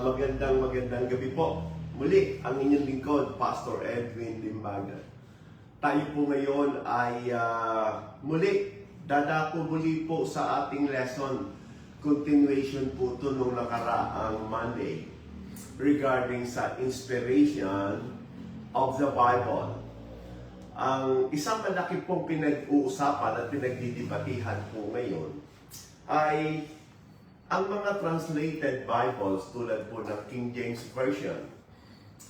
Magandang gabi po. Muli, ang inyong lingkod, Pastor Edwin Limbaga. Tayo po ngayon ay dadako muli po sa ating lesson. Continuation po ito nung nakaraang Monday regarding sa inspiration of the Bible. Ang isang malaki pong pinag-uusapan at pinagdidibatihan po ngayon ay ang mga translated Bibles tulad po ng King James Version.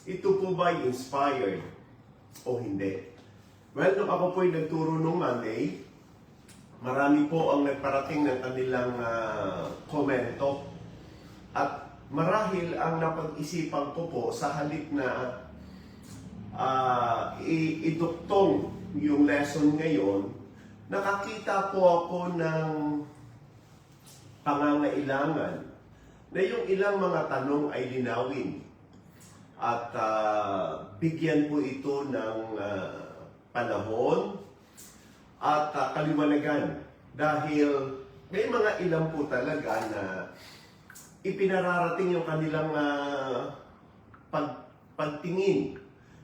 Ito po ba inspired o hindi? Well, nung ako po'y nagturo nung Monday, marami po ang nagparating ng kanilang komento. At marahil ang napag-isipan ko po sa halip na iduktong yung lesson ngayon, nakakita po ako ng pangangailangan na yung ilang mga tanong ay linawin at bigyan po ito ng panahon at kaliwanagan dahil may mga ilang po talaga na ipinararating yung kanilang pagtingin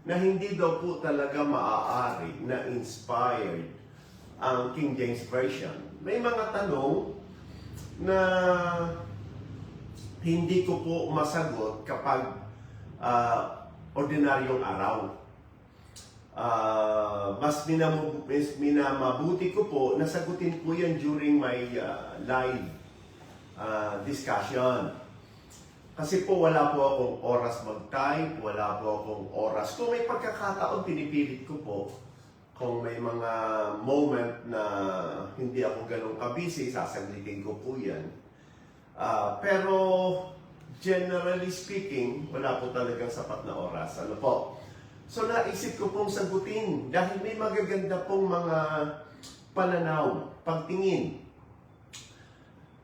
na hindi daw po talaga maaari na inspired ang King James Version. May mga tanong na hindi ko po masagot kapag ordinaryong araw. Mas minamabuti ko po na sagutin po yan during my live discussion. Kasi po wala po akong oras mag-type, wala po akong oras. Kung may pagkakataon, pinipilit ko po. Kung may mga moment na hindi ako ganun kabisi, sasaglitin ko po yan. Pero generally speaking, wala po talagang sapat na oras. Ano po? So naisip ko pong sagutin dahil may magaganda pong mga pananaw, pagtingin,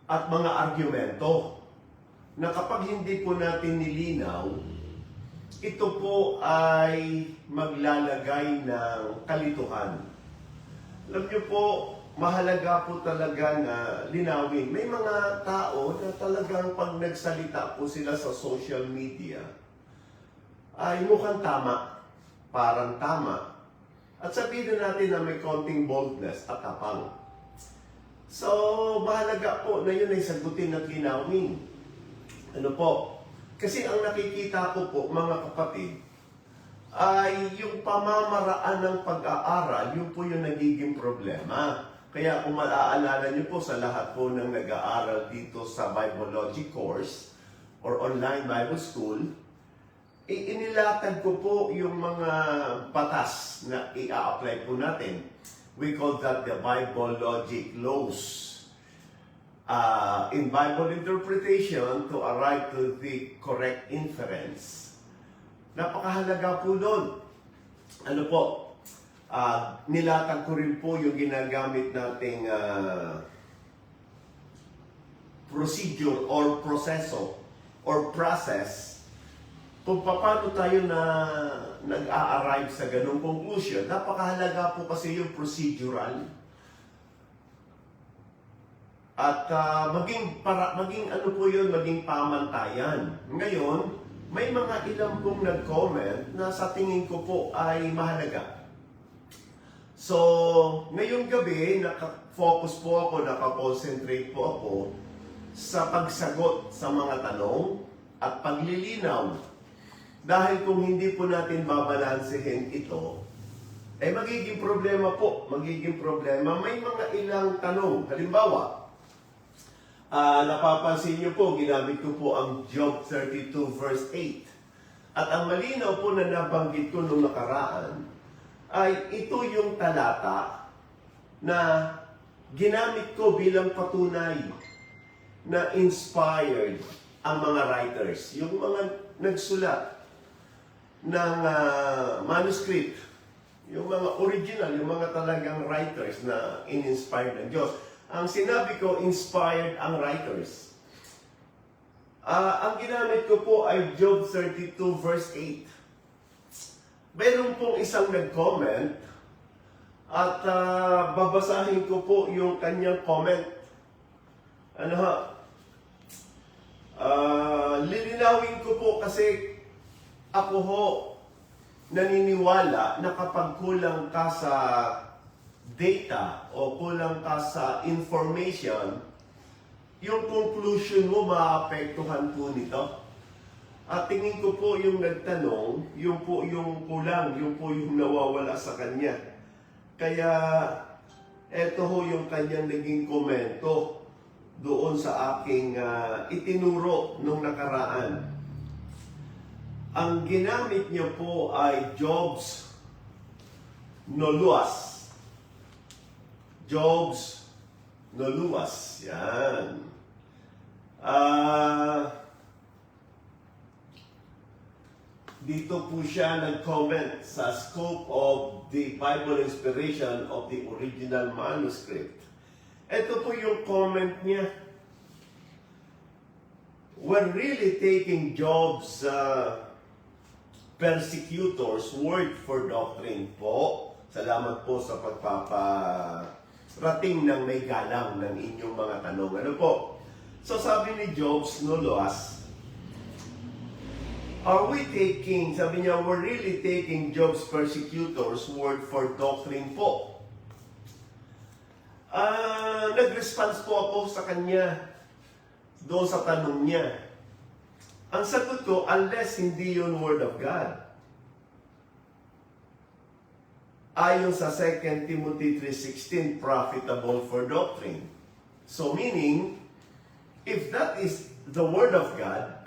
at mga argumento na kapag hindi po natin nilinaw, ito po ay maglalagay ng kalituhan. Alam niyo po, mahalaga po talaga na linawin. May mga tao na talagang pag nagsalita po sila sa social media, ay mukhang tama, parang tama. At sabihin natin na may konting boldness at tapang. So, mahalaga po na yun ay sagutin at linawin. Ano po? Kasi ang nakikita ko po, mga kapatid, ay yung pamamaraan ng pag-aaral, yun po yung nagiging problema. Kaya kung maaalala nyo po sa lahat po ng nag-aaral dito sa Bibleology course or online Bible school, inilatag ko po yung mga batas na i-apply po natin. We call that the Bibleology laws. In Bible interpretation to arrive to the correct inference. Napakahalaga po doon. Ano po? Nilatag ko rin po yung ginagamit nating procedure or proseso or process kung paano tayo na nag-a-arrive sa ganung conclusion. Napakahalaga po kasi yung procedural. At maging ano po yun, maging pamantayan. Ngayon, may mga ilang pong nag-comment na sa tingin ko po ay mahalaga. So, ngayong gabi, naka-focus po ako, naka-concentrate po ako sa pagsagot sa mga tanong at paglilinaw. Dahil kung hindi po natin babalansehin ito, ay magiging problema po, magiging problema. May mga ilang tanong, halimbawa, napapansin niyo po, ginamit ko po ang Job 32 verse 8. At ang malinaw po na nabanggit ko nung nakaraan, ay ito yung talata na ginamit ko bilang patunay na inspired ang mga writers, yung mga nagsulat ng manuscript, yung mga original, yung mga talagang writers na in-inspired ng Diyos. Ang sinabi ko, inspired ang writers. Ang ginamit ko po ay Job 32 verse 8. Meron pong isang nag-comment at babasahin ko po yung kanyang comment. Ano ha? Lilinawin ko po kasi ako ho naniniwala na kapag kulang ka sa data o kulang ka sa information, yung conclusion mo maapektuhan po nito. At tingin ko po yung nagtanong, yung po yung kulang, yung po yung nawawala sa kanya. Kaya eto ho yung kanyang naging komento doon sa aking itinuro nung nakaraan. Ang ginamit niya po ay Jobs Noluas. Jobs Noluas. Yan. Dito po siya nag-comment sa scope of the Bible inspiration of the original manuscript. Ito po yung comment niya. We're really taking Job's persecutors' word for doctrine po. Salamat po sa pagpaparating ng may galang ng inyong mga tanong. Ano po? So sabi ni Jobs Noluas, are we taking, sabi niya, we're really taking Job's persecutors' word for doctrine po. Nag-response po ako sa kanya doon sa tanong niya. Ang sagot ko, unless hindi yun word of God. Ayon sa 2 Timothy 3:16, profitable for doctrine. So meaning, if that is the word of God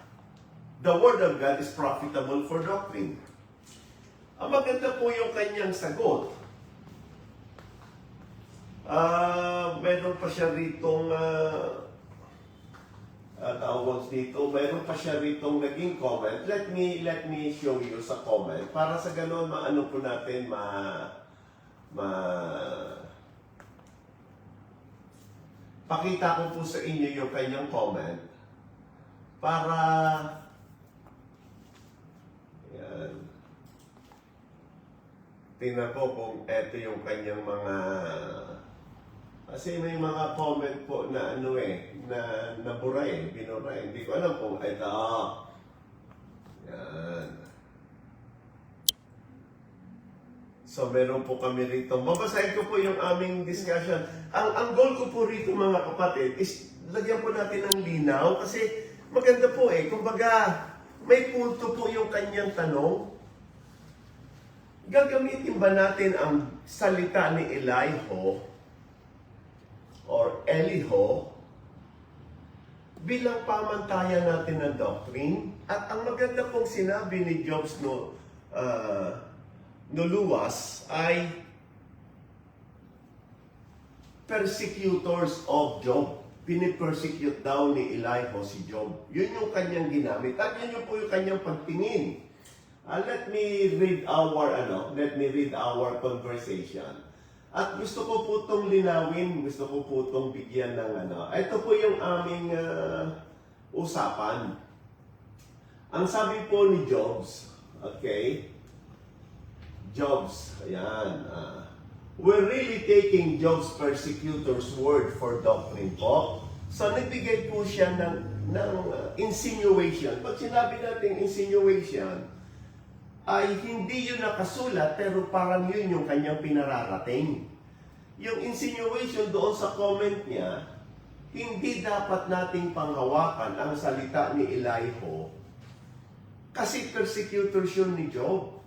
is profitable for doctrine. Ang maganda po yung kanyang sagot. Meron pa siya ritong tawag dito, meron pa siya ritong naging comment. Let me show you sa comment para sa ganoon maano po natin pakita ko po sa inyo yung kanyang comment para yan. Tingnan ko kung eto yung kanyang mga kasi may mga comment po na ano na nabura binura Hindi ko alam kung ito. Yan. So meron po kami rito. Babasahin ko po yung aming discussion. Ang goal ko po rito mga kapatid is lagyan po natin ng linaw kasi maganda po kumbaga may punto po yung kanyang tanong. Gagamitin ba natin ang salita ni Eliho or Eliho bilang pamantayan natin ng doctrine? At ang maganda pong sinabi ni Jobs Noluas ay persecutors of Job. Pinipersecute daw ni Eliho si Job. Yun yung kanyang ginamit. At yun yung po yung kanyang pagtingin. Let me read our conversation. At gusto ko po itong linawin, gusto ko po itong bigyan ng Ito po yung aming usapan. Ang sabi po ni Jobs, okay? Jobs, ayan. We're really taking Job's persecutors' word for doctrine po. So nagbigay po siya ng insinuation. Pag sinabi natin insinuation, ay hindi yun nakasulat pero parang yun yung kanyang pinararating. Yung insinuation doon sa comment niya, hindi dapat nating panghawakan ang salita ni Eliho kasi persecutors yun ni Job.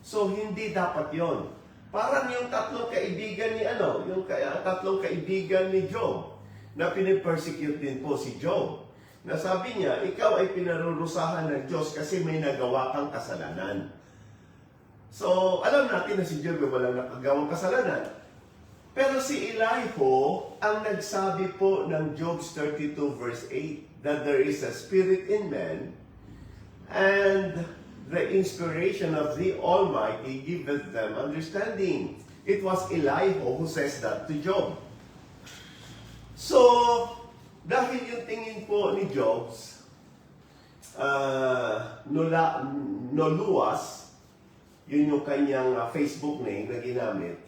So hindi dapat yon. Parang yung tatlong kaibigan ni tatlong kaibigan ni Job na pinipersecute din po si Job. Nasabi niya, ikaw ay pinarurusahan ng Diyos kasi may nagawa kang kasalanan. So, alam natin na si Job ay walang nakagawang kasalanan. Pero si Eliho ang nagsabi po ng Job 32 verse 8 that there is a spirit in man and the inspiration of the Almighty giveth them understanding. It was Eliho who says that to Job. So, dahil yung tingin po ni Jobs, Noluas, yun yung kanyang Facebook name na ginamit,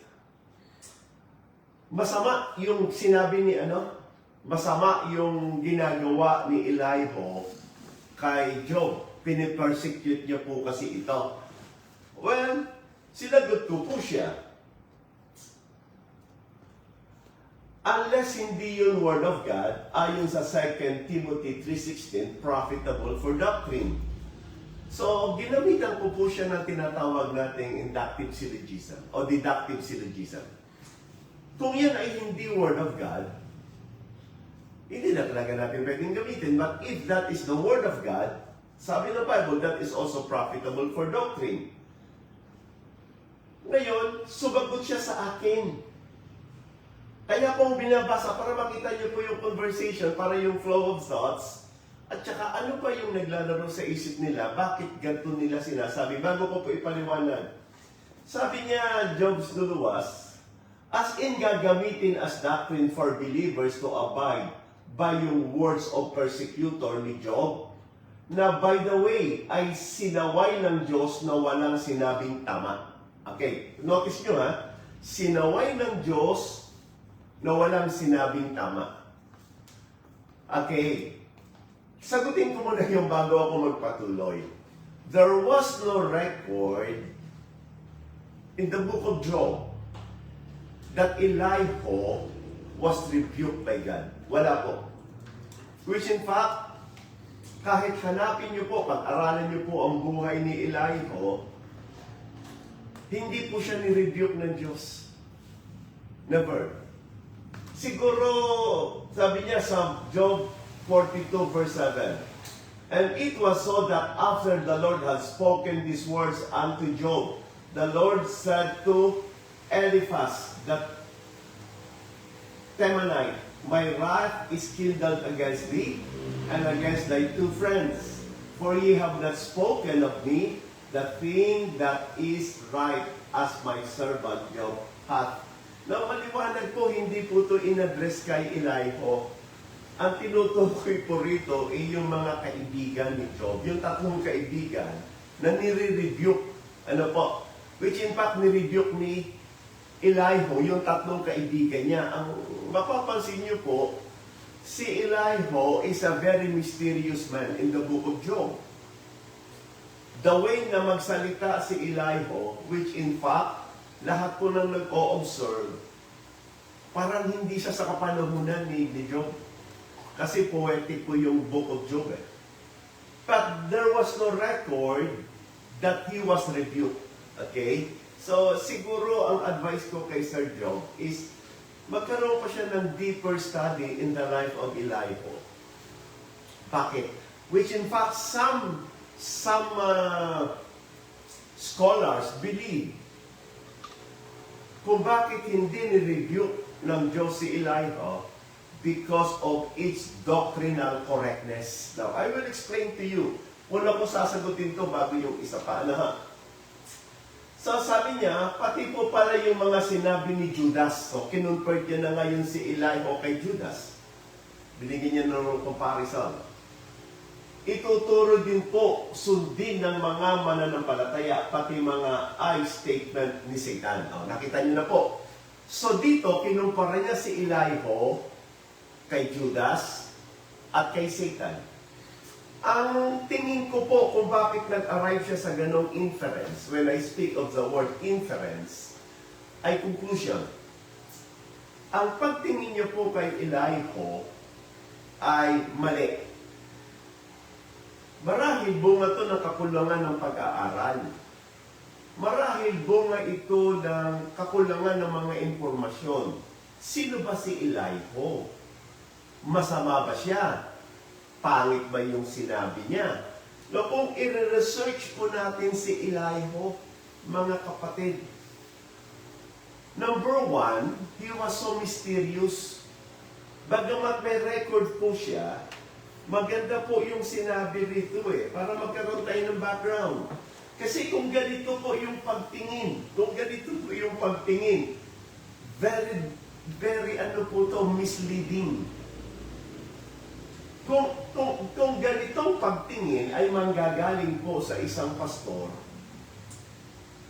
masama yung sinabi masama yung ginagawa ni Elihu kay Job. Pinipersecute niya po kasi ito. Well, sinagot ko po siya. Unless hindi yun Word of God, ayon sa 2 Timothy 3:16, profitable for doctrine. So, ginamitan ko po siya ng tinatawag nating inductive syllogism o deductive syllogism. Kung yan ay hindi Word of God, hindi na talaga natin pwedeng gamitin. But if that is the Word of God, sabi ng Bible, that is also profitable for doctrine. Ngayon, sumagot siya sa akin. Kaya kung binabasa, para makita niyo po yung conversation, para yung flow of thoughts, at saka ano pa yung naglalaro sa isip nila, bakit ganito nila sinasabi, bago ko po ipaliwanag. Sabi niya, Job's luluwas, as in gagamitin as doctrine for believers to abide by yung words of persecutor ni Job, na by the way, ay sinaway ng Diyos na walang sinabing tama. Okay, notice nyo ha, sinaway ng Diyos na walang sinabing tama. Okay, sagutin ko muna yung bago ako magpatuloy. There was no record in the book of Job that Elihu was rebuked by God. Wala po. Which in fact, kahit hanapin niyo po, pag-aralan niyo po ang buhay ni Elihu, hindi po siya ni-rebuke ng Diyos. Never. Siguro, sabi niya sa Job 42 verse 7, and it was so that after the Lord had spoken these words unto Job, the Lord said to Eliphaz, the Temanite, my wrath is kindled against thee, and against thy two friends. For ye have not spoken of me the thing that is right, as my servant Job hath. Now, maliwanag po, hindi po ito in-address kay Elihu. Ang tinutukoy po rito ay yung mga kaibigan ni Job. Yung tatlong kaibigan na nire-rebuke. Ano po? Which in fact, nirebuke ni Elihu, yung tatlong kaibigan niya. Ang mapapansin niyo po, si Elihu is a very mysterious man in the book of Job. The way na magsalita si Elihu, which in fact, lahat po nang nag-o-observe, parang hindi siya sa kapanahunan ni Job. Kasi poetic po yung book of Job eh. But there was no record that he was rebuked. Okay? So, siguro ang advice ko kay Sir Job is magkaroon pa siya ng deeper study in the life of Elihu. Bakit? Which in fact, some scholars believe kung bakit hindi ni-rebuke ng Diyos si Elihu because of its doctrinal correctness. Now, I will explain to you. Una ko sasagutin to bago yung isa pa. Ano ha? So, sabi niya, pati po pala yung mga sinabi ni Judas. So, kinonvert niya na ngayon si Elihu kay Judas. Binigyan niya ng comparison. Ituturo din po, sundin ng mga mananampalataya, pati mga I statement ni Satan. O, nakita niyo na po. So, dito, kinumpara niya si Elihu kay Judas at kay Satan. Ang tingin ko po kung bakit nag-arrive siya sa ganong inference, when I speak of the word inference, ay conclusion. Ang pagtingin niyo po kay Elihu ay mali. Marahil bunga ito ng kakulangan ng pag-aaral. Marahil bunga ito ng kakulangan ng mga impormasyon. Sino ba si Elihu? Masama ba siya? Pangit ba yung sinabi niya? No, kung i-research po natin si Elihu, mga kapatid, number one, he was so mysterious. Bagamat may record po siya, maganda po yung sinabi rito para magkaroon tayo ng background. Kasi kung ganito po yung pagtingin, very ano po to, misleading. Kung ganitong pagtingin ay manggagaling po sa isang pastor,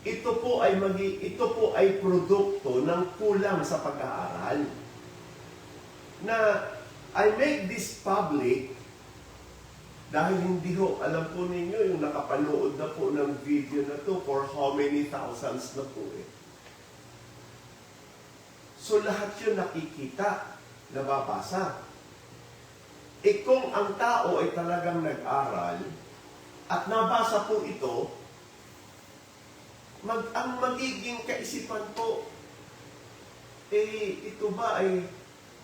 ito po ay produkto ng kulang sa pag-aaral. Na I make this public dahil hindi ho, alam po ninyo, yung nakapanood na po ng video na to for how many thousands na po eh. So lahat yun nakikita, nababasa. E kung ang tao ay talagang nag-aral at nabasa po ito, ang magiging kaisipan po, ito ba ay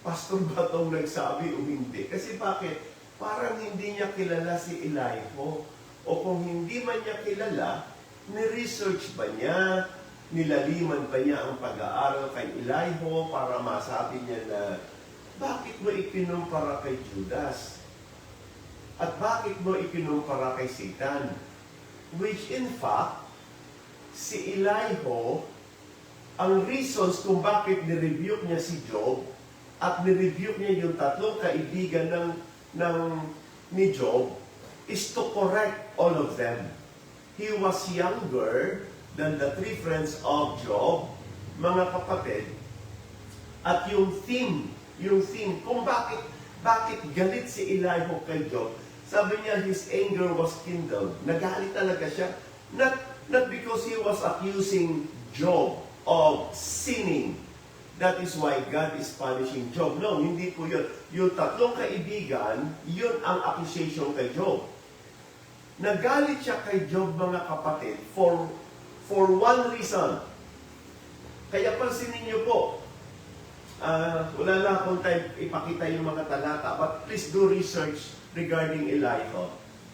pastor ba itong nagsabi o hindi? Kasi bakit? Parang hindi niya kilala si Eliho. O kung hindi man niya kilala, ni-research ba niya, nilaliman ba niya ang pag-aaral kay Eliho para masabi niya na bakit mo ikinumpara kay Judas? At bakit mo ikinumpara kay Satan? Which in fact, si Eliho, ang reasons kung bakit nirebuke niya si Job at nirebuke niya yung tatlong kaibigan ni Job is to correct all of them. He was younger than the three friends of Job, mga kapatid. At yung theme kung bakit galit si Elihu kay Job, sabi niya his anger was kindled. Nagalit talaga siya. Not because he was accusing Job of sinning. That is why God is punishing Job. No, hindi po yun. Yung tatlong kaibigan, yun ang accusation kay Job. Nagalit siya kay Job, mga kapatid, for one reason. Kaya pansinin niyo po, wala na akong time ipakita yung mga talata, but please do research regarding Elihu.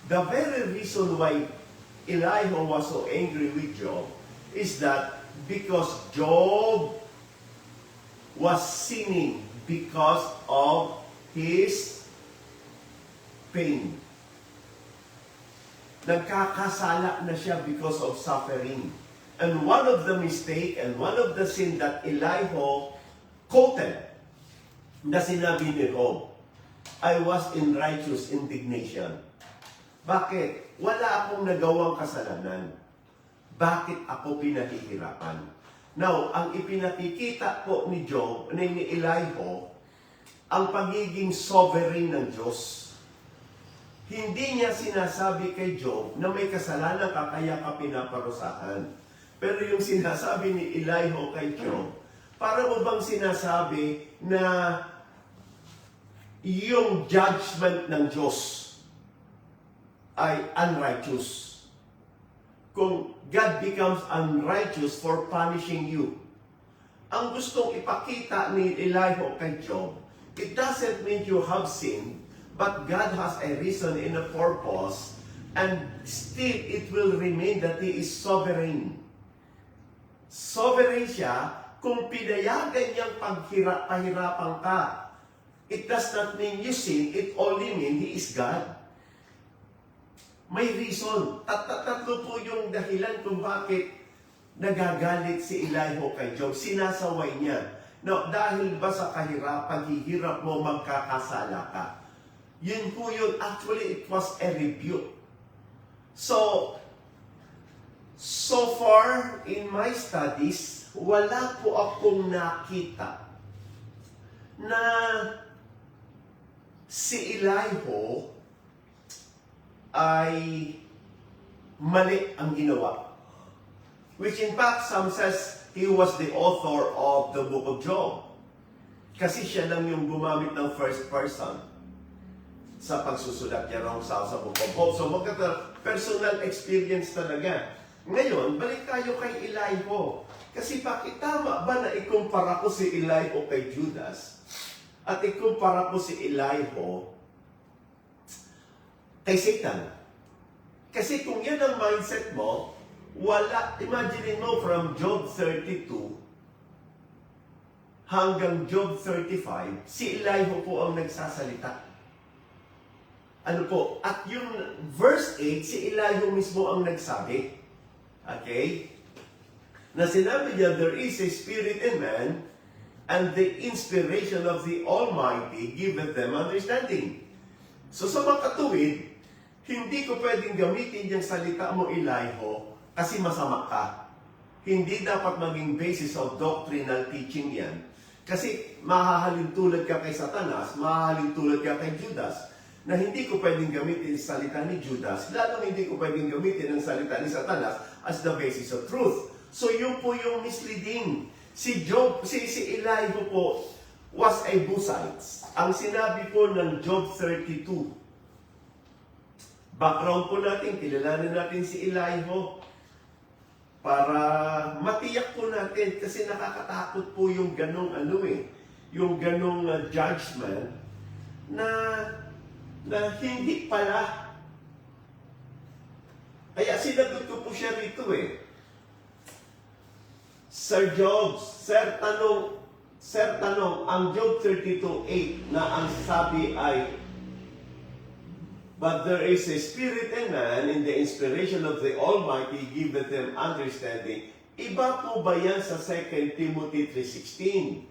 The very reason why Elihu was so angry with Job is that because Job was sinning because of his pain. Nagkakasala na siya because of suffering. And one of the mistake and one of the sin that Elihu quoted na sinabi ni Job, I was in righteous indignation. Bakit? Wala akong nagawang kasalanan. Bakit ako pinahihirapan? Now, ang ipinakikita po ni Job, ni Elihu, ang pagiging sovereign ng Diyos. Hindi niya sinasabi kay Job na may kasalanan ka kaya ka pinaparusahan. Pero yung sinasabi ni Elihu kay Job, para mo bang sinasabi na yung judgment ng Diyos ay unrighteous? Kung God becomes unrighteous for punishing you. Ang gustong ipakita ni Elihu kay Job, it doesn't mean you have sinned, but God has a reason and a purpose, and still it will remain that He is sovereign. Sovereign siya kung pinayagan niyang pahirapan ka. It does not mean you sin, it only means He is God. May reason. Tatlo po yung dahilan kung bakit nagagalit si Elihu kay Job. Sinasaway niya. No, dahil ba sa paghihirap mo, magkakasala ka? Yun po yun. Actually, it was a rebuke. So far in my studies, wala po akong nakita na si Elihu ay mali ang ginawa. Which in fact, some says he was the author of the book of Job. Kasi siya lang yung gumamit ng first person sa pagsusulat niya raw sa book of Job. So personal experience talaga. Ngayon, balik tayo kay Elihu. Kasi bakit tama ba na ikumpara ko si Elihu kay Judas at ikumpara ko si Elihu kay Satan? Kasi kung yan ang mindset mo, imagine mo from Job 32 hanggang Job 35, si Elihu po ang nagsasalita. Ano po? At yung verse 8, si Elihu mismo ang nagsabi. Okay? Na sinabi niya, there is a spirit in man, and the inspiration of the Almighty giveth them understanding. So sa mga katuwid, hindi ko pwedeng gamitin yung salita mo, Elihu, kasi masama ka. Hindi dapat maging basis of doctrinal teaching yan. Kasi mahahalin tulad ka kay Satanas, mahahalin tulad ka kay Judas, na hindi ko pwedeng gamitin ang salita ni Judas, lalong hindi ko pwedeng gamitin ang salita ni Satanas as the basis of truth. So yun po yung misleading. Si Elihu po was a Buzites. Ang sinabi po ng Job 32, background po natin, kilalanin natin si Elihu para matiyak po natin kasi nakakatakot po yung ganong yung ganong judgment na hindi pala. Kaya sinagot ko po siya rito Sir Job, Sir tanong, ang Job 32:8 na ang sabi ay, but there is a spirit in man, in the inspiration of the Almighty, giveth them understanding. Iba po ba yan sa 2 Timothy 3:16?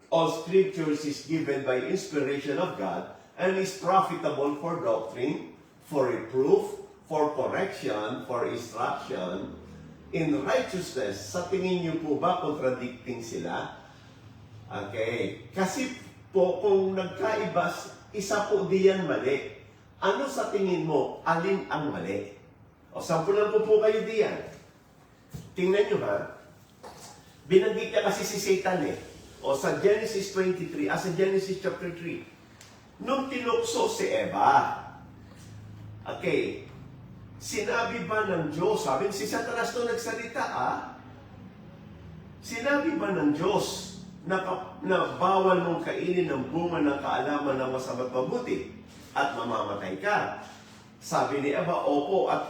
All scriptures is given by inspiration of God, and is profitable for doctrine, for reproof, for correction, for instruction, in righteousness. Sa tingin niyo po ba contradicting sila? Okay. Kasi po kung nagkaiba, isa po diyan mali. Ano sa tingin mo, alin ang mali? O sampulan ko po kayo diyan. Tingnan nyo binanggit niya kasi si Satan O sa Genesis 23, sa Genesis chapter 3, nung tinukso si Eva, okay, sinabi ba ng Diyos, sabi si Satanas to nagsalita sinabi ba ng Diyos na bawal mong kainin ng bunga ng kaalaman ng masama't mabuti at mamamatay ka? Sabi ni Eva, opo, at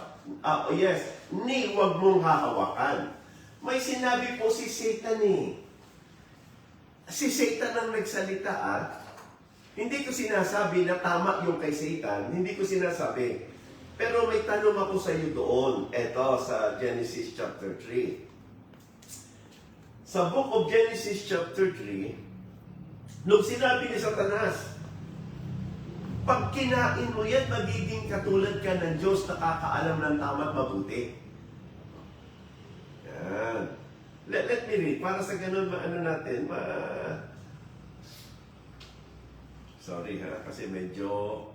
yes, huwag mong hahawakan. May sinabi po si Satan Si Satan ang nagsalita Hindi ko sinasabi na tama yung kay Satan, hindi ko sinasabi. Pero may tanong ako sa iyo doon. Ito sa Genesis chapter 3. Sa book of Genesis chapter 3, nung sinabi ni Satanas, pag kinain mo yan, magiging katulad ka ng Diyos, nakakaalam ng tama at mabuti. Yan. Let me read. Para sa ganun, natin, sorry kasi medyo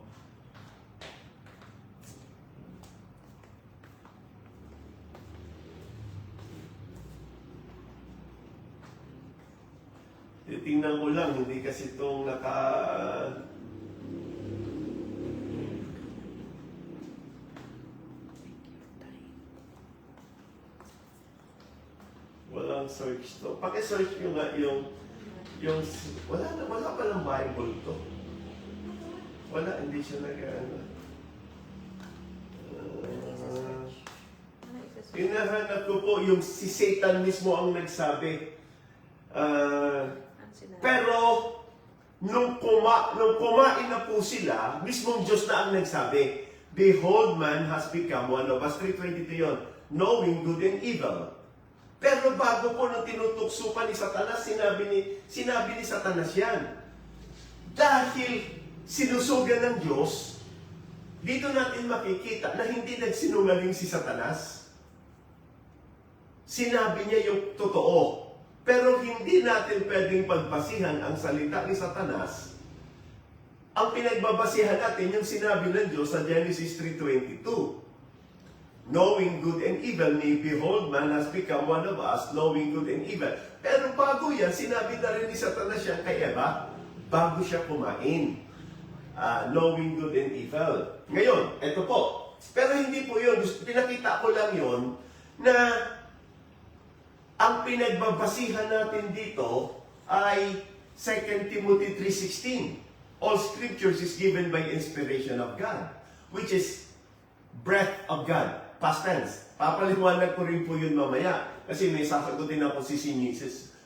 titingnan ko lang, hindi kasi itong walang search to. Paki-search nyo nga yung wala palang Bible to. Wala, hindi siya hinahanap ko po yung si Satan mismo ang nagsabi. Pero nung kumain na po sila, mismong Diyos na ang nagsabi, behold, man has become one of us. 3:22 yun, knowing good and evil. Pero bago po nang tinutukso pa ni Satanas, sinabi ni Satanas yan. Dahil sinusugan ng Diyos, dito natin makikita na hindi nagsinungaling si Satanas. Sinabi niya yung totoo. Pero hindi natin pwedeng pagbasihan ang salita ni Satanas. Ang pinagbabasihan natin yung sinabi ng Diyos sa Genesis 3:22. Knowing good and evil, behold, man has become one of us, knowing good and evil. Pero bago yan, sinabi na rin ni Satanas yan kay Eva, bago siya kumain. Knowing good and evil. Ngayon, eto po. Pero hindi po yun. Pinakita ko lang yun na ang pinagbabasihan natin dito ay 2 Timothy 3:16. All scriptures is given by inspiration of God, which is breath of God. Past tense. Papaliwanag ko rin po yun mamaya kasi may sasagutin ako si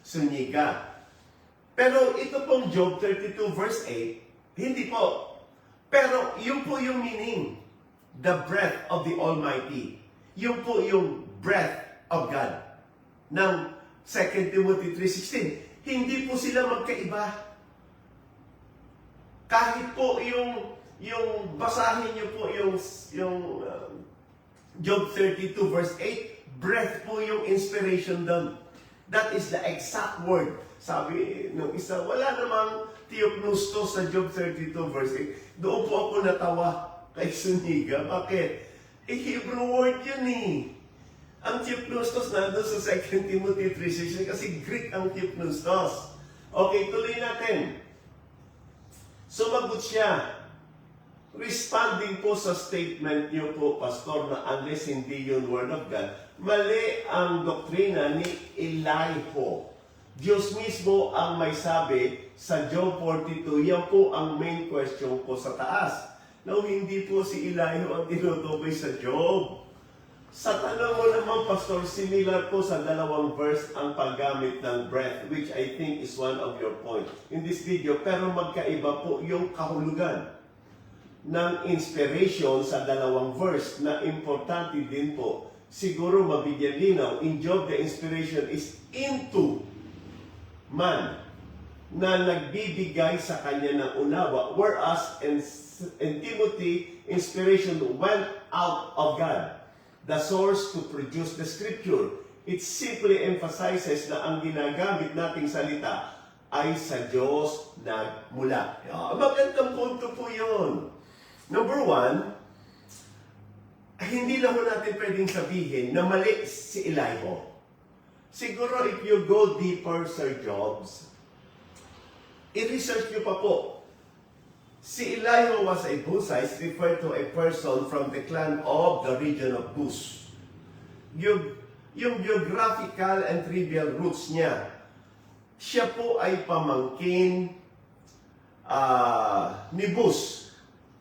Sunyiga. Pero ito pong Job 32 verse 8, hindi po. Pero yun po yung meaning. The breath of the Almighty. Yun po yung breath of God. Ng 2 Timothy 3:16. Hindi po sila magkaiba. Kahit po yung basahin niyo po yung Job 32 verse 8, breath po yung inspiration doon. That is the exact word. Sabi nung isa, wala namang theopneustos sa Job 32 verse 8. Doon po ako natawa kay Suniga. Bakit? Hebrew word yun eh. Ang theopneustos nandun sa 2 Timothy 3:16 kasi Greek ang theopneustos. Okay, tuloy natin. Sumagot siya. Responding po sa statement niyo po, Pastor, na unless hindi yun Word of God, mali ang doktrina ni Elihu. Diyos mismo ang may sabi sa Job 42, yan po ang main question ko sa taas. Now, hindi po si Elihu ang tinutukoy sa Job. Sa tanong mo naman, Pastor, similar po sa dalawang verse ang paggamit ng breath, which I think is one of your points in this video, pero magkaiba po yung kahulugan ng inspiration sa dalawang verse na importante din po. Siguro mabigyan linaw, in Job, the inspiration is into man na nagbibigay sa kanya ng unawa, whereas in Timothy, inspiration went out of God, the source to produce the scripture. It simply emphasizes na ang ginagamit nating salita ay sa Diyos nagmula. Magandang punto po yun. Number one, hindi na ho natin pwedeng sabihin na mali si Elihu. Siguro if you go deeper, Sir Jobs, i-research nyo pa po. Si Elihu was a Buzite, referred to a person from the clan of the region of Buz. Yung geographical and trivial roots niya, siya po ay pamangkin ni Buz.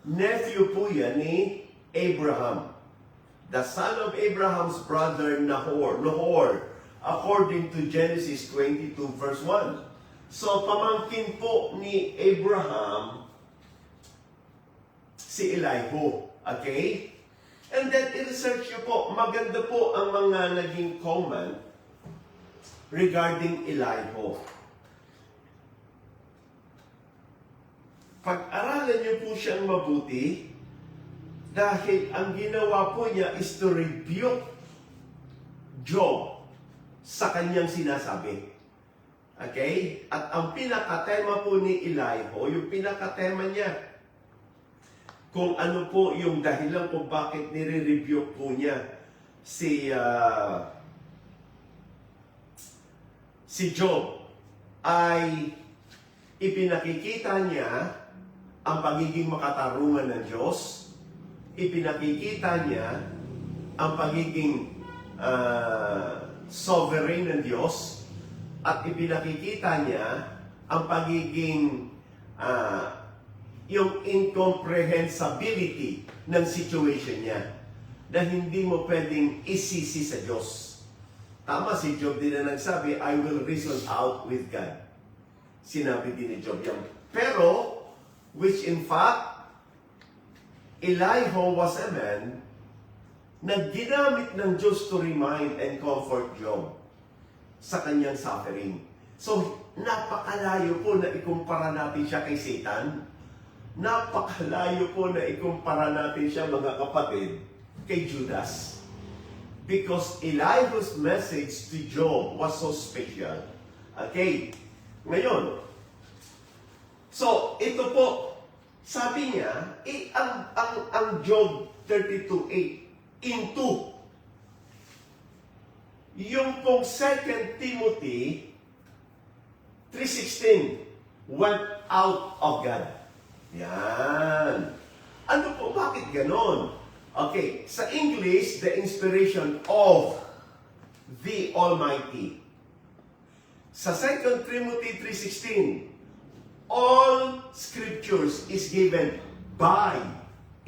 Nephew po yan ni Abraham. The son of Abraham's brother Nahor, according to Genesis 22 verse 1. So, pamangkin po ni Abraham si Elihu. Okay? And then, i-research nyo po, maganda po ang mga naging comment regarding Elihu. Pag-aralan nyo po siyang mabuti, dahil ang ginawa po niya is to rebuke Job sa kanyang sinasabi. Okay? At ang pinakatema po ni Elihu, yung pinakatema niya, kung ano po yung dahilan kung bakit nire-rebuke po niya si Job, ay ipinakikita niya ang pagiging makatarungan ng Diyos, ipinakikita niya ang pagiging sovereign ng Diyos, at ipinakikita niya ang pagiging yung incomprehensibility ng situation niya na hindi mo pwedeng isisi sa Diyos. Tama, si Job din na nagsabi, I will reason out with God. Sinabi din ni Job yan. Pero, which in fact, Elihu was a man na ginamit ng Diyos to remind and comfort Job sa kanyang suffering. So, napakalayo po na ikumpara natin siya kay Satan. Napakalayo po na ikumpara natin siya, mga kapatid, kay Judas. Because Elihu's message to Job was so special. Okay? Ngayon, so, ito po, sabi niya, ang Job 32:8, into yung pong 2 Timothy 3:16, went out of God. Yan. Ano po, bakit ganon? Okay, sa English, the inspiration of the Almighty. Sa 2 Timothy 3:16, all scriptures is given by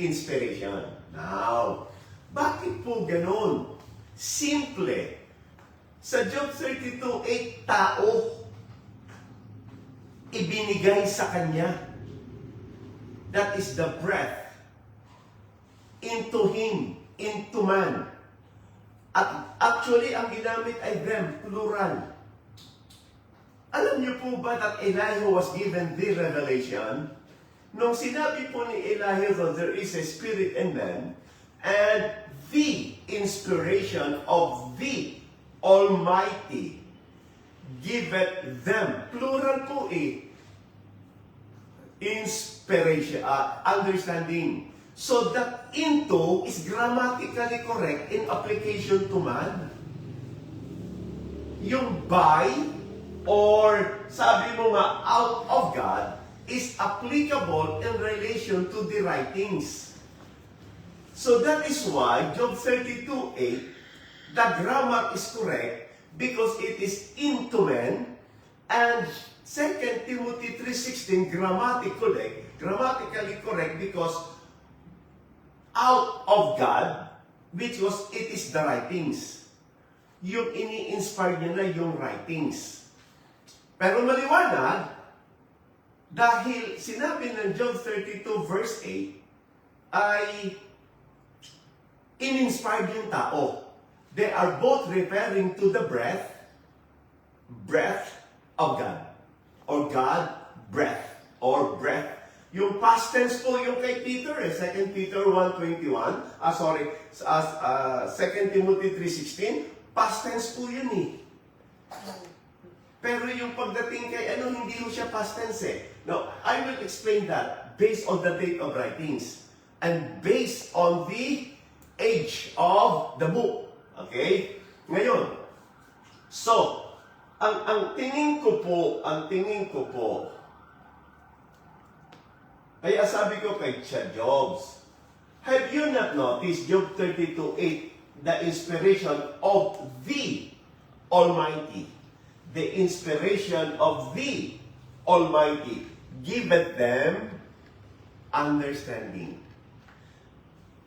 inspiration. Now, bakit po ganon? Simple. Sa Job 32:8, tao ibinigay sa kanya. That is the breath into him, into man. At actually, ang ginamit ay them, plural. Alam niyo po ba that Elihu was given the revelation? Nung sinabi po ni Elihu that there is a spirit in man, and the inspiration of the Almighty, giveth them. Plural po eh. Inspiration, understanding. So that into is grammatically correct in application to man. Yung by, or sabi mo nga, out of God, is applicable in relation to the writings. So that is why Job 32:8, the grammar is correct because it is into men, and 2 Timothy 3:16 grammatically correct because out of God, which was, it is the writings. Yung ini-inspire niya na yung writings. Pero maliwanag, dahil sinabi ng Job 32 verse 8, ay in-inspired yung tao. They are both referring to the breath of God. Or God, breath. Or breath. Yung past tense po yung kay Peter, 2 Peter 1:21. 2 Timothy 3:16. Past tense po yun eh. Pero yung pagdating kay hindi mo siya past tense eh. Now, I will explain that based on the date of writings and based on the age of the book. Okay? Ngayon, so, ang tingin ko po, kaya sabi ko kay Jobs, have you not noticed Job 32:8, the inspiration of the Almighty? The inspiration of the Almighty giveth them understanding.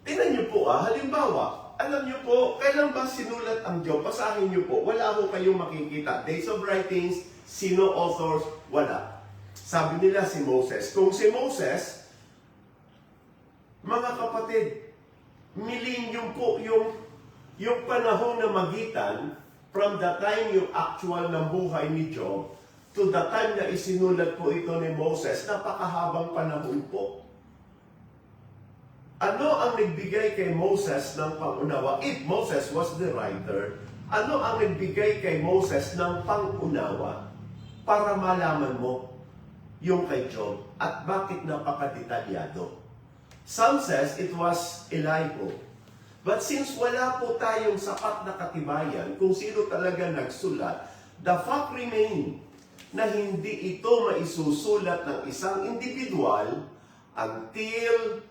Tingnan niyo po halimbawa, alam niyo po, kailan ba sinulat ang Job? Basahin niyo po, wala po kayong makikita. Dates of writings, sino authors, wala. Sabi nila si Moses. Kung si Moses, mga kapatid, millennium po yung panahon na magitan from the time yung actual ng buhay ni Job to the time na isinulat po ito ni Moses, napakahabang panahon po. Ano ang nagbigay kay Moses ng pangunawa? If Moses was the writer, ano ang nagbigay kay Moses ng pangunawa para malaman mo yung kay Job at bakit napakadetalyado? Some says it was Elihu. But since wala po tayong sapat na katibayan kung sino talaga nagsulat, the fact remain na hindi ito maisusulat ng isang individual until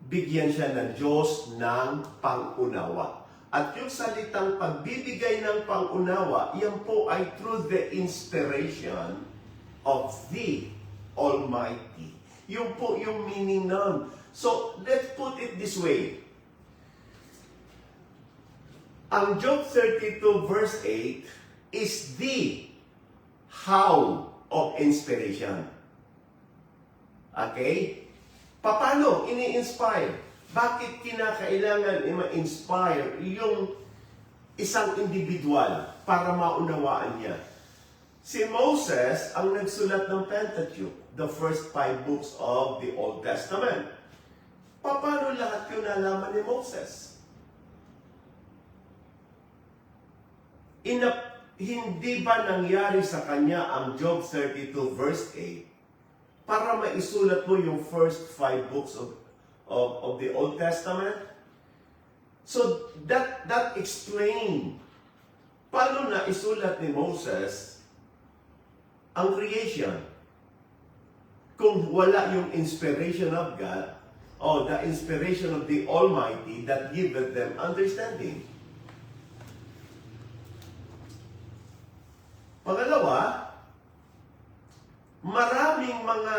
bigyan siya ng Diyos ng pangunawa. At yung salitang pagbibigay ng pangunawa, yan po ay through the inspiration of the Almighty. Yung po yung meaning nun. So, let's put it this way. Ang Job 32 verse 8 is the how of inspiration. Okay? Paano ini-inspire? Bakit kinakailangan i-inspire yung isang individual para maunawaan niya? Si Moses ang nagsulat ng Pentateuch, the first 5 books of the Old Testament. Paano lahat yun nalaman ni Moses? Hindi ba nangyari sa kanya ang Job 32 verse 8 para maisulat mo yung first 5 books of the Old Testament? So that explain paano na isulat ni Moses ang creation kung wala yung inspiration of God or the inspiration of the Almighty that giveth them understanding. Pangalawa, maraming mga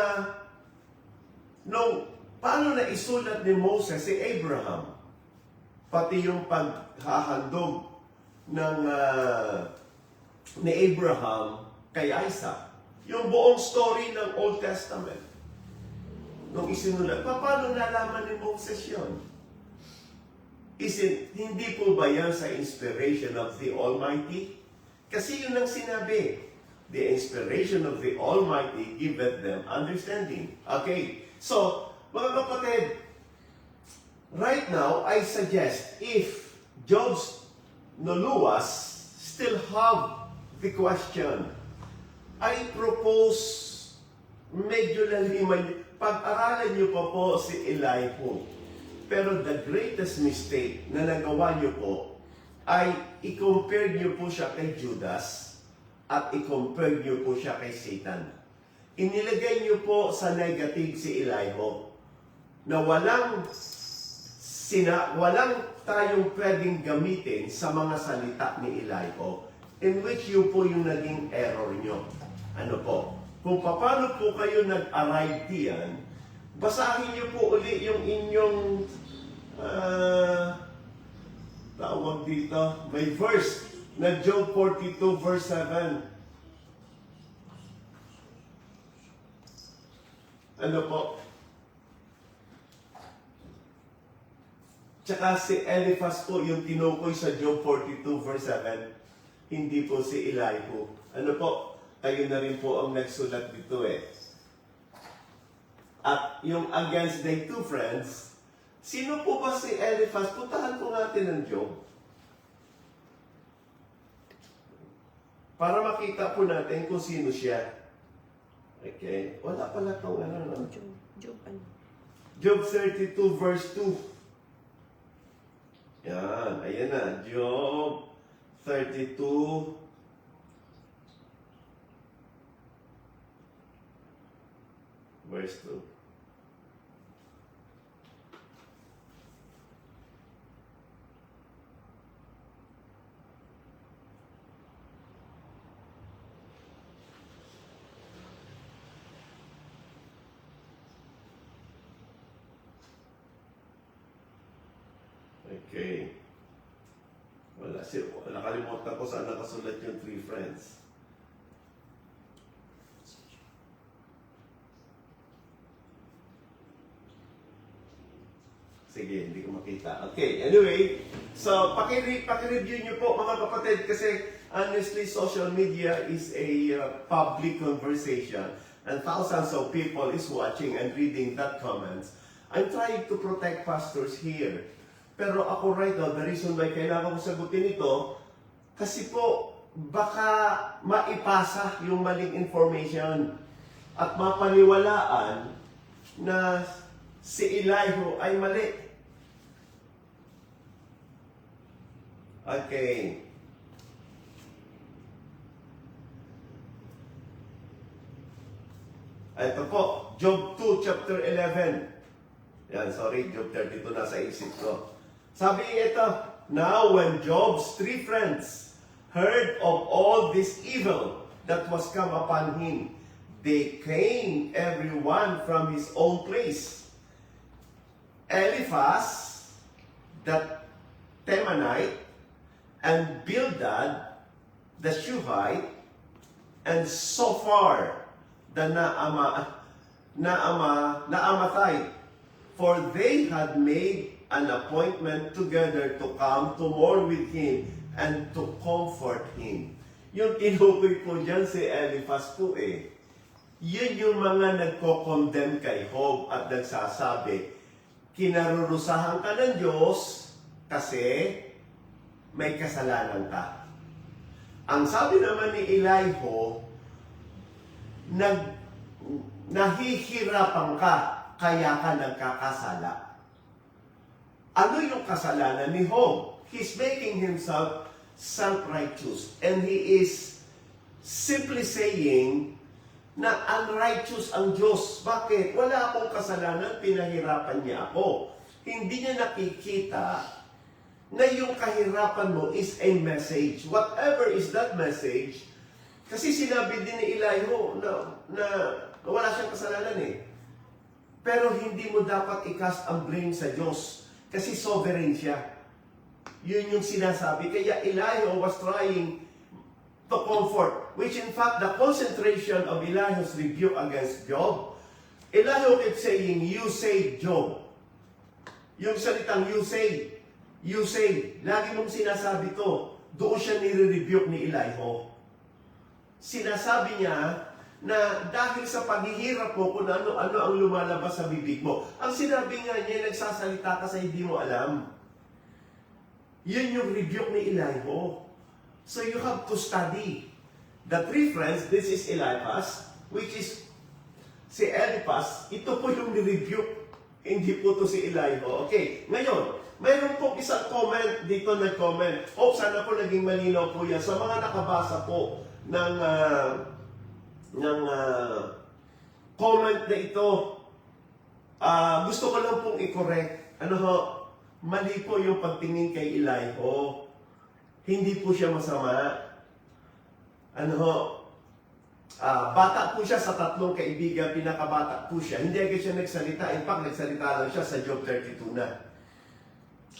paano na isulat ni Moses si Abraham, pati yung paghahandog ni Abraham kay Isaac, yung buong story ng Old Testament nung isinulat. Paano nalaman ni Moses yun? Hindi po ba yan sa inspiration of the Almighty? Kasi yun ang sinabi. The inspiration of the Almighty giveth them understanding. Okay. So, mga kapatid, right now, I suggest if Job's Noluwas still have the question. I propose medyo laliman. Pag-aralan niyo pa po si Elihu. Pero the greatest mistake na nagawa niyo po ay i-compare niyo po siya kay Judas at i-compare niyo po siya kay Satan. Inilagay niyo po sa negative si Elihu na walang tayong pwedeng gamitin sa mga salita ni Elihu, in which yun po yung naging error nyo. Ano po? Kung paano po kayo nag-arrive diyan, basahin nyo po uli yung inyong tawag dito, may verse na Job 42 verse 7. Ano po? Tsaka si Eliphaz po yung tinukoy sa Job 42 verse 7. Hindi po si Elihu. Ano po? Kayo na rin po ang nagsulat dito eh. At yung against the two friends, sino po ba si Eliphaz? Puntahan po natin ang Job. Para makita po natin kung sino siya. Okay? Wala pala itong ano. No? Job 32 verse 2. Yan, ayan na. Job 32 verse 2. Okay. Nakalimutan ko saan nakasulat yung three friends. Sige, hindi ko makita. Okay, anyway. So, paki-review nyo po mga kapatid kasi honestly, social media is a public conversation and thousands of people is watching and reading that comments. I'm trying to protect pastors here. Pero ako right now, the reason why kailangan ko sagutin ito, kasi po, baka maipasa yung maling information at mapaniwalaan na si Elihu ay mali. Okay. Ito po, Job 2, chapter 11. Yan, sorry, Job 32 nasa isip ko. Sabi ito, now when Job's three friends heard of all this evil that was come upon him, they came everyone from his own place. Eliphaz, the Temanite, and Bildad, the Shuhite, and Zophar, the Naamathite, for they had made an appointment together to come to mourn with him and to comfort him. Yung tinukoy po dyan si Eliphaz po eh. Yun yung mga nagko-condemn kay Job at nagsasabi, kinarurusahan ka ng Diyos kasi may kasalanan ka. Ang sabi naman ni Elihu, nahihirapan ka kaya ka nagkakasala. Ano yung kasalanan ni Job? He's making himself self-righteous. And he is simply saying na unrighteous ang Diyos. Bakit? Wala akong kasalanan, pinahirapan niya ako. Hindi niya nakikita na yung kahirapan mo is a message. Whatever is that message, kasi sinabi din ni Elihu na wala siyang kasalanan eh. Pero hindi mo dapat i-cast ang blame sa Diyos. Kasi sovereign siya. Yun yung sinasabi. Kaya Elihu was trying to comfort. Which in fact, the concentration of Elihu's rebuke against Job, Elihu kept saying, you say Job. Yung salitang you say. Lagi mong sinasabi to. Doon siya nire-rebuke ni Elihu. Sinasabi niya na dahil sa paghihirap mo kung ano-ano ang lumalabas sa bibig mo. Ang sinabi nga niya, nagsasalita ka sa hindi mo alam. Yun yung rebuke ni Elihu. So you have to study. the three friends, this is Eliphaz, which is si Eliphaz, ito po yung ni-rebuke. Hindi po to si Elihu. Okay, ngayon, mayroon po isang comment dito nag-comment. Sana po naging malinaw po yan. Sa mga nakabasa po ng comment na ito, gusto ko lang pong i-correct. Mali po yung pagtingin kay Elihu. Hindi po siya masama. Bata po siya sa tatlong kaibigan, pinakabata po siya. Hindi agad siya nagsalita. In fact, nagsalita lang siya sa Job 32 na.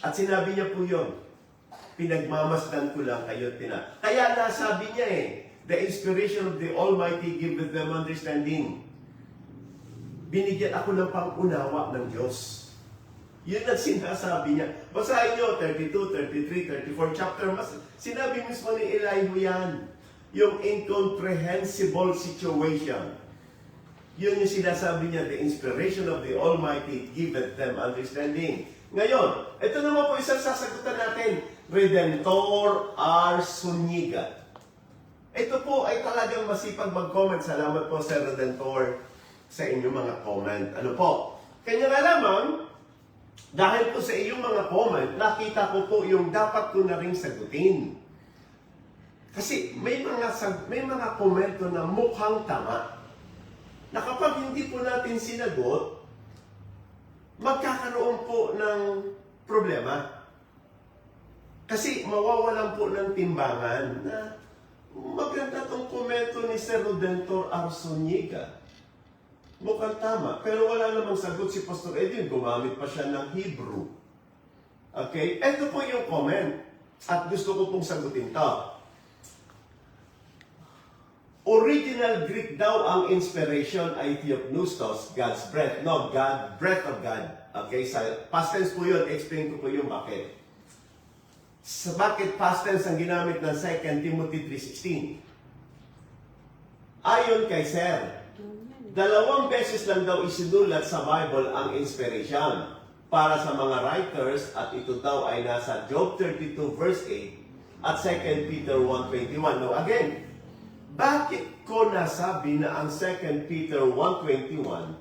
At sinabi niya po yun, pinagmamasdan ko lang kayo. Kaya nasabi niya the inspiration of the Almighty giveth them understanding. Binigyan ako ng pangunawa ng Diyos. Yun ang sinasabi niya. Basahin niyo, 32, 33, 34 chapter. Sinabi mismo ni Elihu yan. Yung incomprehensible situation. Yun yung sinasabi niya, the inspiration of the Almighty giveth them understanding. Ngayon, ito naman po isang sasagutan natin, Redentor Arsuniga. Ito po ay talagang masipag mag-comment. Salamat po sa Redentor sa inyong mga comment. Ano po? Kanya nga lamang, dahil po sa iyong mga comment, nakita ko po yung dapat ko na rin sagutin. Kasi may mga komento na mukhang tama na kapag hindi po natin sinagot, magkakaroon po ng problema. Kasi mawawalan po ng timbangan na maganda tong komento ni Sir Redentor Arsuniga. Mukhang tama. Pero wala namang sagot si Pastor Edwin. Gumamit pa siya ng Hebrew. Okay? Ito po yung comment. At gusto ko pong sagutin to. Original Greek daw ang inspiration ay theopneustos, God's breath. No, God, breath of God. Okay, sa past tense po yun. Explain ko po yung bakit. Sa bakit past tense ang ginamit ng 2 Timothy 3:16? Ayon kay Sir, 2 beses lang daw isinulat sa Bible ang inspiration para sa mga writers at ito daw ay nasa Job 32 verse 8 at 2 Peter 1:21. No, again, bakit ko nasabi na ang 2 Peter 1:21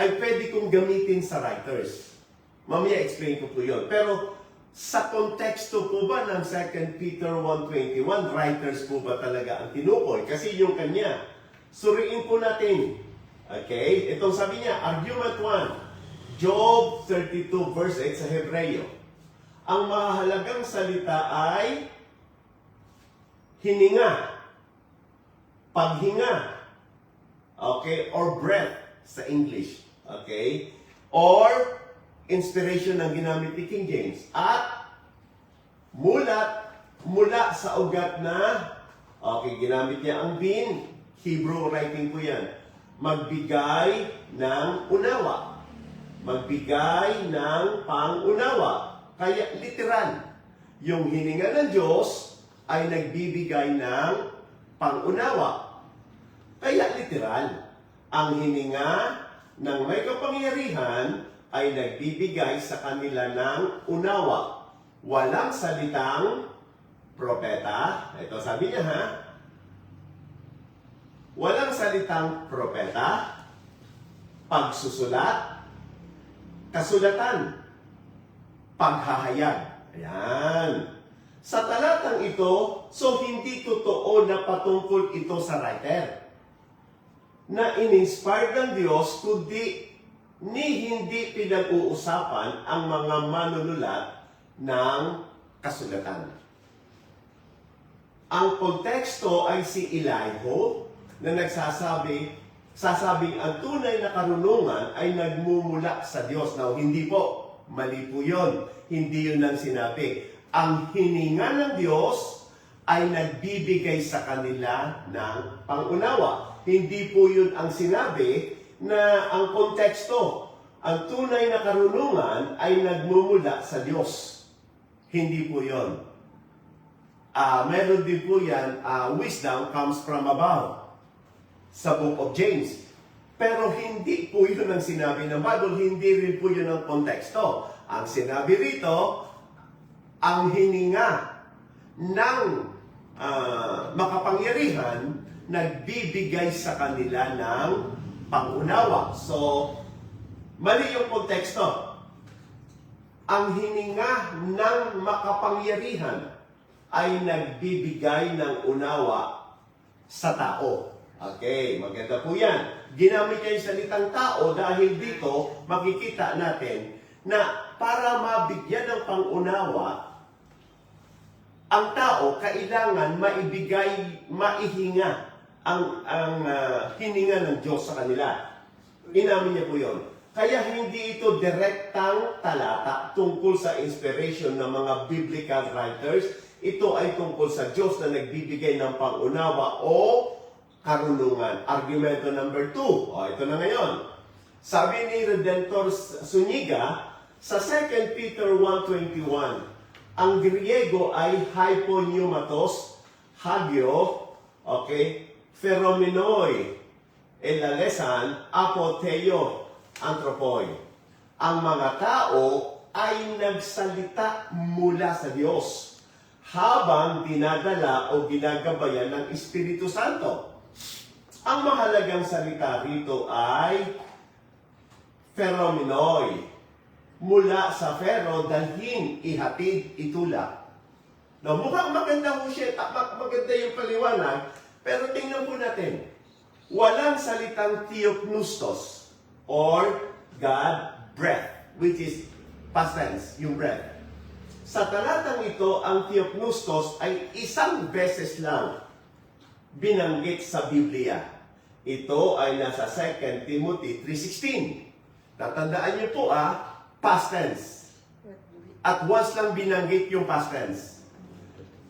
ay pwede kong gamitin sa writers? Mamaya explain ko po yun. Pero sa konteksto po ba ng 2 Peter 1:21, writers po ba talaga ang tinukoy? Kasi yung kanya, suriin po natin. Okay? Itong sabi niya, argument 1, Job 32 verse 8 sa Hebreo. Ang mahalagang salita ay hininga, paghinga, okay, or breath sa English, okay, or inspiration ang ginamit ni King James, at mula sa ugat na, okay, ginamit niya ang bin, Hebrew writing po yan, magbigay ng unawa, magbigay ng pangunawa, kaya literal, yung hininga ng Diyos ay nagbibigay ng pangunawa. Kaya literal, ang hininga ng may kapangyarihan ay nagbibigay sa kanila ng unawa. Walang salitang propeta. Ito sabi niya ha. Walang salitang propeta, pagsusulat, kasulatan, paghahayag. Ayan. Sa talatang ito, so hindi totoo na patungkol ito sa writer na in-inspired ng Diyos, kundi hindi pinag-uusapan ang mga manunulat ng kasulatan. Ang konteksto ay si Elihu na sasabing ang tunay na karunungan ay nagmumula sa Diyos. Now, hindi po. Mali po yun. Hindi yun ang sinabi. Ang hininga ng Diyos ay nagbibigay sa kanila ng pangunawa. Hindi po yun ang sinabi na ang konteksto, ang tunay na karunungan ay nagmumula sa Diyos. Hindi po yun. Meron din po yan, wisdom comes from above sa Book of James. Pero hindi po yun ang sinabi ng Bible, hindi rin po yun ang konteksto. Ang sinabi rito, ang hininga ng makapangyarihan, nagbibigay sa kanila ng pangunawa. So, mali yung konteksto. Ang hininga ng makapangyarihan ay nagbibigay ng unawa sa tao. Okay, maganda po yan. Ginamit niya yung salitang tao dahil dito makikita natin na para mabigyan ng pangunawa, ang tao kailangan maihinga ang hininga ng Diyos sa kanila. Inamin niya po yun. Kaya hindi ito direktang talata tungkol sa inspiration ng mga biblical writers. Ito ay tungkol sa Diyos na nagbibigay ng pangunawa o karunungan. Argumento number 2. O, ito na ngayon. Sabi ni Redentor Zuniga, sa 2 Peter 1:21, ang Griego ay hypopneumatos, hagio, okay, pheromenoi, elalesan, apotheio, anthropoi. Ang mga tao ay nagsalita mula sa Diyos habang dinadala o ginagabayan ng Espiritu Santo. Ang mahalagang salita rito ay pheromenoi. Mula sa phero, dalhin, ihatid, itulak. Now, mukhang maganda po siya, maganda yung paliwanag, pero tingnan po natin. Walang salitang theopneustos or God breath, which is past tense, yung breath. Sa talatang ito, ang theopneustos ay isang beses lang binanggit sa Biblia. Ito ay nasa 2 Timothy 3:16. Tatandaan niyo po past tense. At once lang binanggit yung past tense.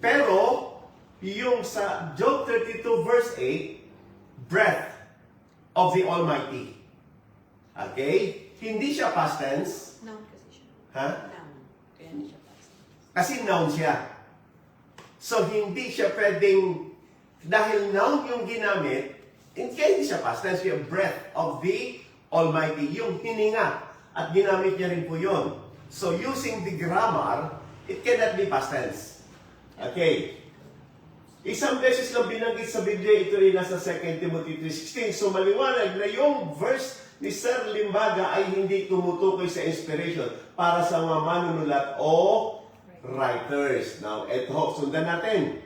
Pero, yung sa Job 32 verse 8, breath of the Almighty. Okay? Hindi siya past tense. Noun kasi siya. Ha? Noun. Kaya hindi siya past. Kasi noun siya. So, hindi siya pwedeng, dahil noun yung ginamit, kaya hindi siya past tense, yung breath of the Almighty, yung hininga. At ginamit niya rin po yun. So, using the grammar, it cannot be past tense. Okay. Isang beses lang binanggit sa Biblia, ito rin nasa 2 Timothy 3:16. So, maliwanag na yung verse ni Sir Limbaga ay hindi tumutukoy sa inspiration para sa mga manunulat o writers. Now, eto, sundan natin.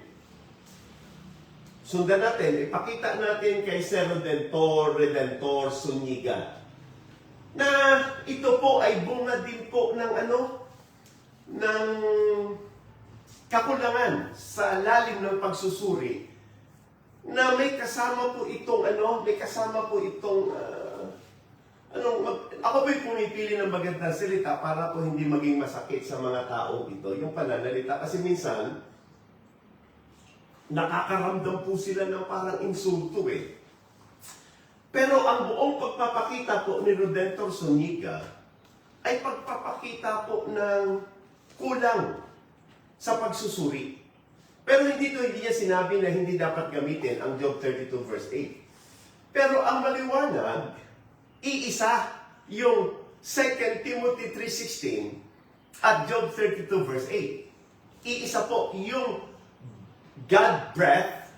Ipakita natin kay Sir Redentor Zuniga na ito po ay bunga din po ng ng kakulangan sa lalim ng pagsusuri na may kasama po itong ako po'y pumipili ng magandang salita para po hindi maging masakit sa mga taong ito yung pananalita kasi minsan nakakaramdam po sila ng parang insulto Pero ang buong pagpapakita po ni Redentor Zuniga ay pagpapakita po ng kulang sa pagsusuri. Pero hindi niya sinabi na hindi dapat gamitin ang Job 32 verse 8. Pero ang maliwanag, iisa yung 2 Timothy 3:16 at Job 32 verse 8. Iisa po yung God breath,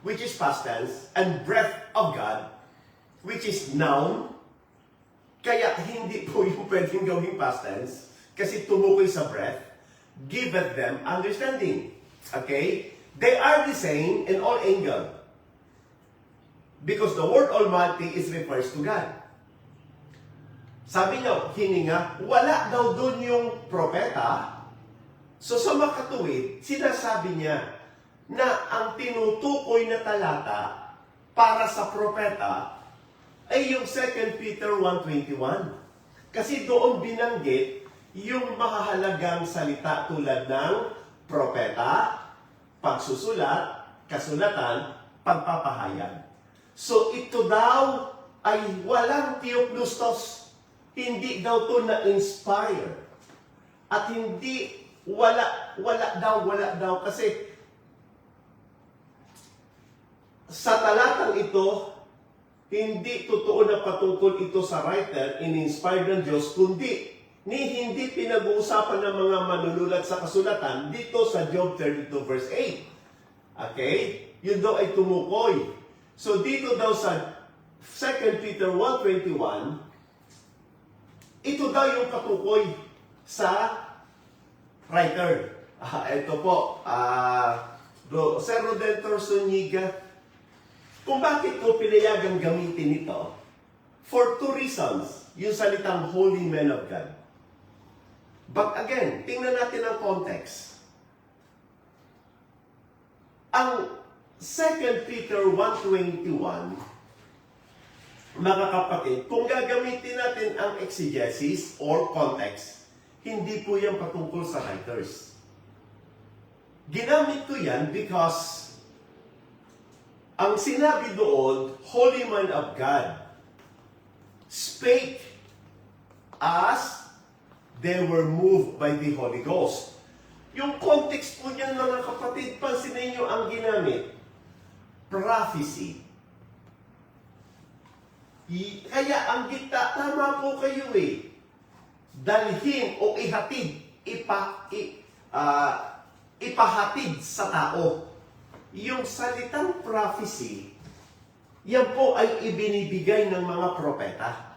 which is past tense, and breath of God, which is noun, kaya hindi po yung pwedeng gawing past tense, kasi tumukoy sa breath, giveth them understanding. Okay? They are the same in all angle. Because the word Almighty is refers to God. Sabi niya, hininga, wala daw dun yung propeta. So sa makatuwid, sinasabi niya na ang tinutukoy na talata para sa propeta ay yung 2 Peter 1:21. Kasi doon binanggit yung mahahalagang salita tulad ng propeta, pagsusulat, kasulatan, pagpapahayag. So ito daw ay walang theopneustos. Hindi daw to na-inspire. At hindi, wala daw. Kasi sa talatang ito, hindi totoo na patungkol ito sa writer, in-inspired ng Diyos, kundi hindi pinag-uusapan ng mga manunulat sa kasulatan dito sa Job 32 verse 8. Okay? Yun daw ay tumukoy. So dito daw sa 2 Peter 1:21, ito daw yung katukoy sa writer. Ito po, Sir Rodentor Zuniga, kung bakit ko pinayagang gamitin ito, for two reasons, yung salitang Holy Men of God. But again, tingnan natin ang context. Ang 2 Peter 1:21, mga kapatid, kung gagamitin natin ang exegesis or context, hindi po yan patungkol sa writers. Ginamit ko yan because ang sinabi doon, Holy Man of God, spake as they were moved by the Holy Ghost. Yung context po niyan, mga kapatid, pansinin niyo ang ginamit. Prophecy. Kaya ang gitna, tama po kayo eh. Dalhin o ihatid, ipahatid sa tao. Yung salitang prophecy, yan po ay ibinibigay ng mga propeta.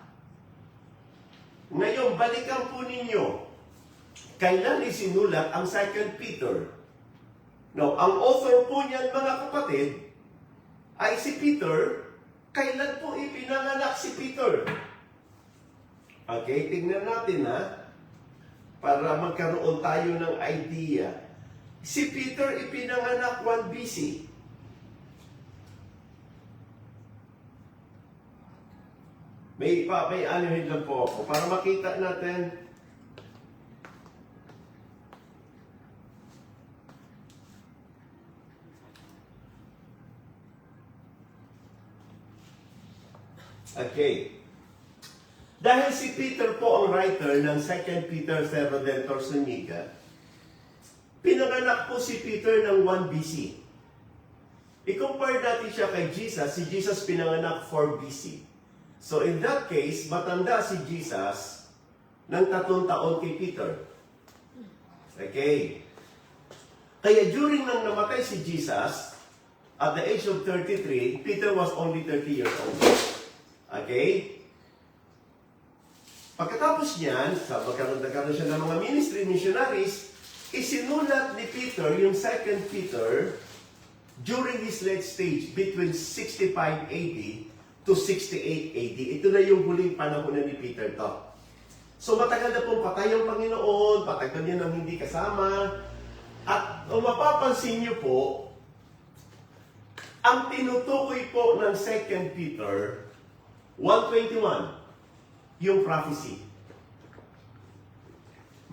Ngayon, balikan po ninyo, kailan isinulat ang 2 Peter? No, ang author po niyan, mga kapatid, ay si Peter. Kailan po ipinanganak si Peter? Okay, tingnan natin para magkaroon tayo ng idea. Si Peter ipinanganak 1 BC. May anuhin lang po ako para makita natin. Okay. Dahil si Peter po ang writer ng 2 Peter Sir Rodentor Zuniga, pinanganak po si Peter ng 1 BC. I-compare natin siya kay Jesus. Si Jesus pinanganak 4 BC. So in that case, matanda si Jesus ng 3 taon kay Peter. Okay. Kaya during nang namatay si Jesus, at the age of 33, Peter was only 30 years old. Okay? Pagkatapos niyan, nagkaroon siya ng mga ministry missionaries, isinulat ni Peter yung 2 Peter during his late stage between 65 AD to 68 AD. Ito na yung huling panahon ni Peter to. So matagal na pong patay ang Panginoon, patagal niya nang hindi kasama. At mapapansin niyo po, ang tinutukoy po ng 2 Peter 1:21, yung prophecy.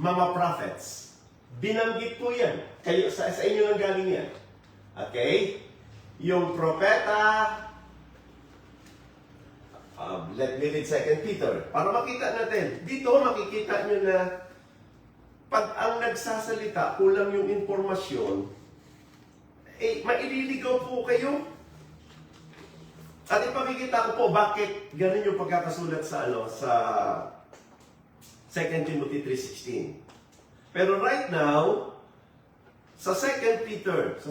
Mga prophets. Binanggit po yan. Kayo, sa inyo nang galing yan. Okay? Yung propeta, let me read 2 Peter. Para makita natin. Dito makikita nyo na pag ang nagsasalita, kulang yung informasyon, maililigaw po kayo. At ipakikita ko po bakit ganun yung pagkakasulat sa sa 2 Timothy 3:16. Pero right now, sa 2 Peter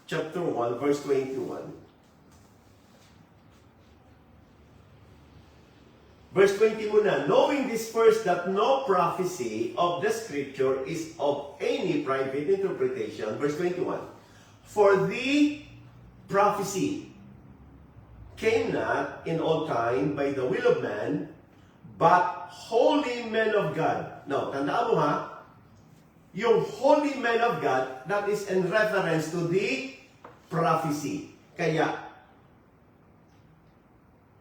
chapter 1 verse 21. Verse 20 muna, knowing this first, that no prophecy of the scripture is of any private interpretation. Verse 21. For the prophecy came not in all time by the will of man, but holy men of God. Now, tandaan mo yung holy men of God, that is in reference to the prophecy. Kaya,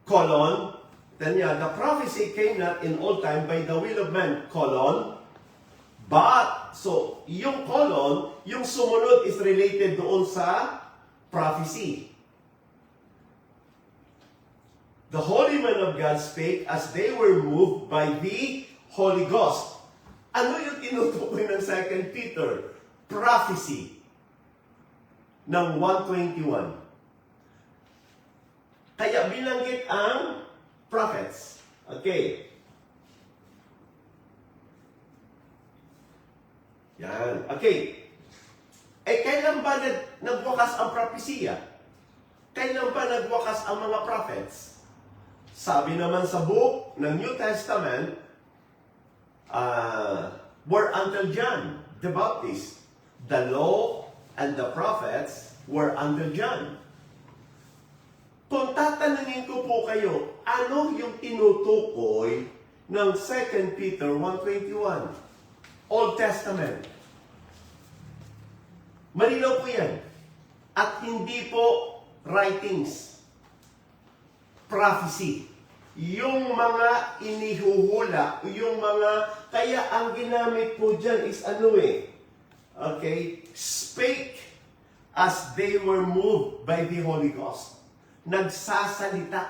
colon, the prophecy came not in all time by the will of man, colon, but, so, yung colon, yung sumunod is related doon sa prophecy. The holy men of God spake as they were moved by the Holy Ghost. Ano yung tinutukoy ng 2 Peter? Prophecy ng 1:21. Kaya binanggit ang prophets. Okay. Yan. Okay. Eh, kailan ba nagwakas ang propesya? Kailan ba nagwakas ang mga prophets? Sabi naman sa book ng New Testament, were until John the Baptist. The law and the prophets were until John. Kung tatanungin ko po kayo, ano yung tinutukoy ng 2 Peter 1:21? Old Testament. Malinaw po yan. At hindi po writings. Prophecy. Yung mga inihuhula, yung mga, kaya ang ginamit po dyan is ano okay, spake as they were moved by the Holy Ghost. Nagsasalita.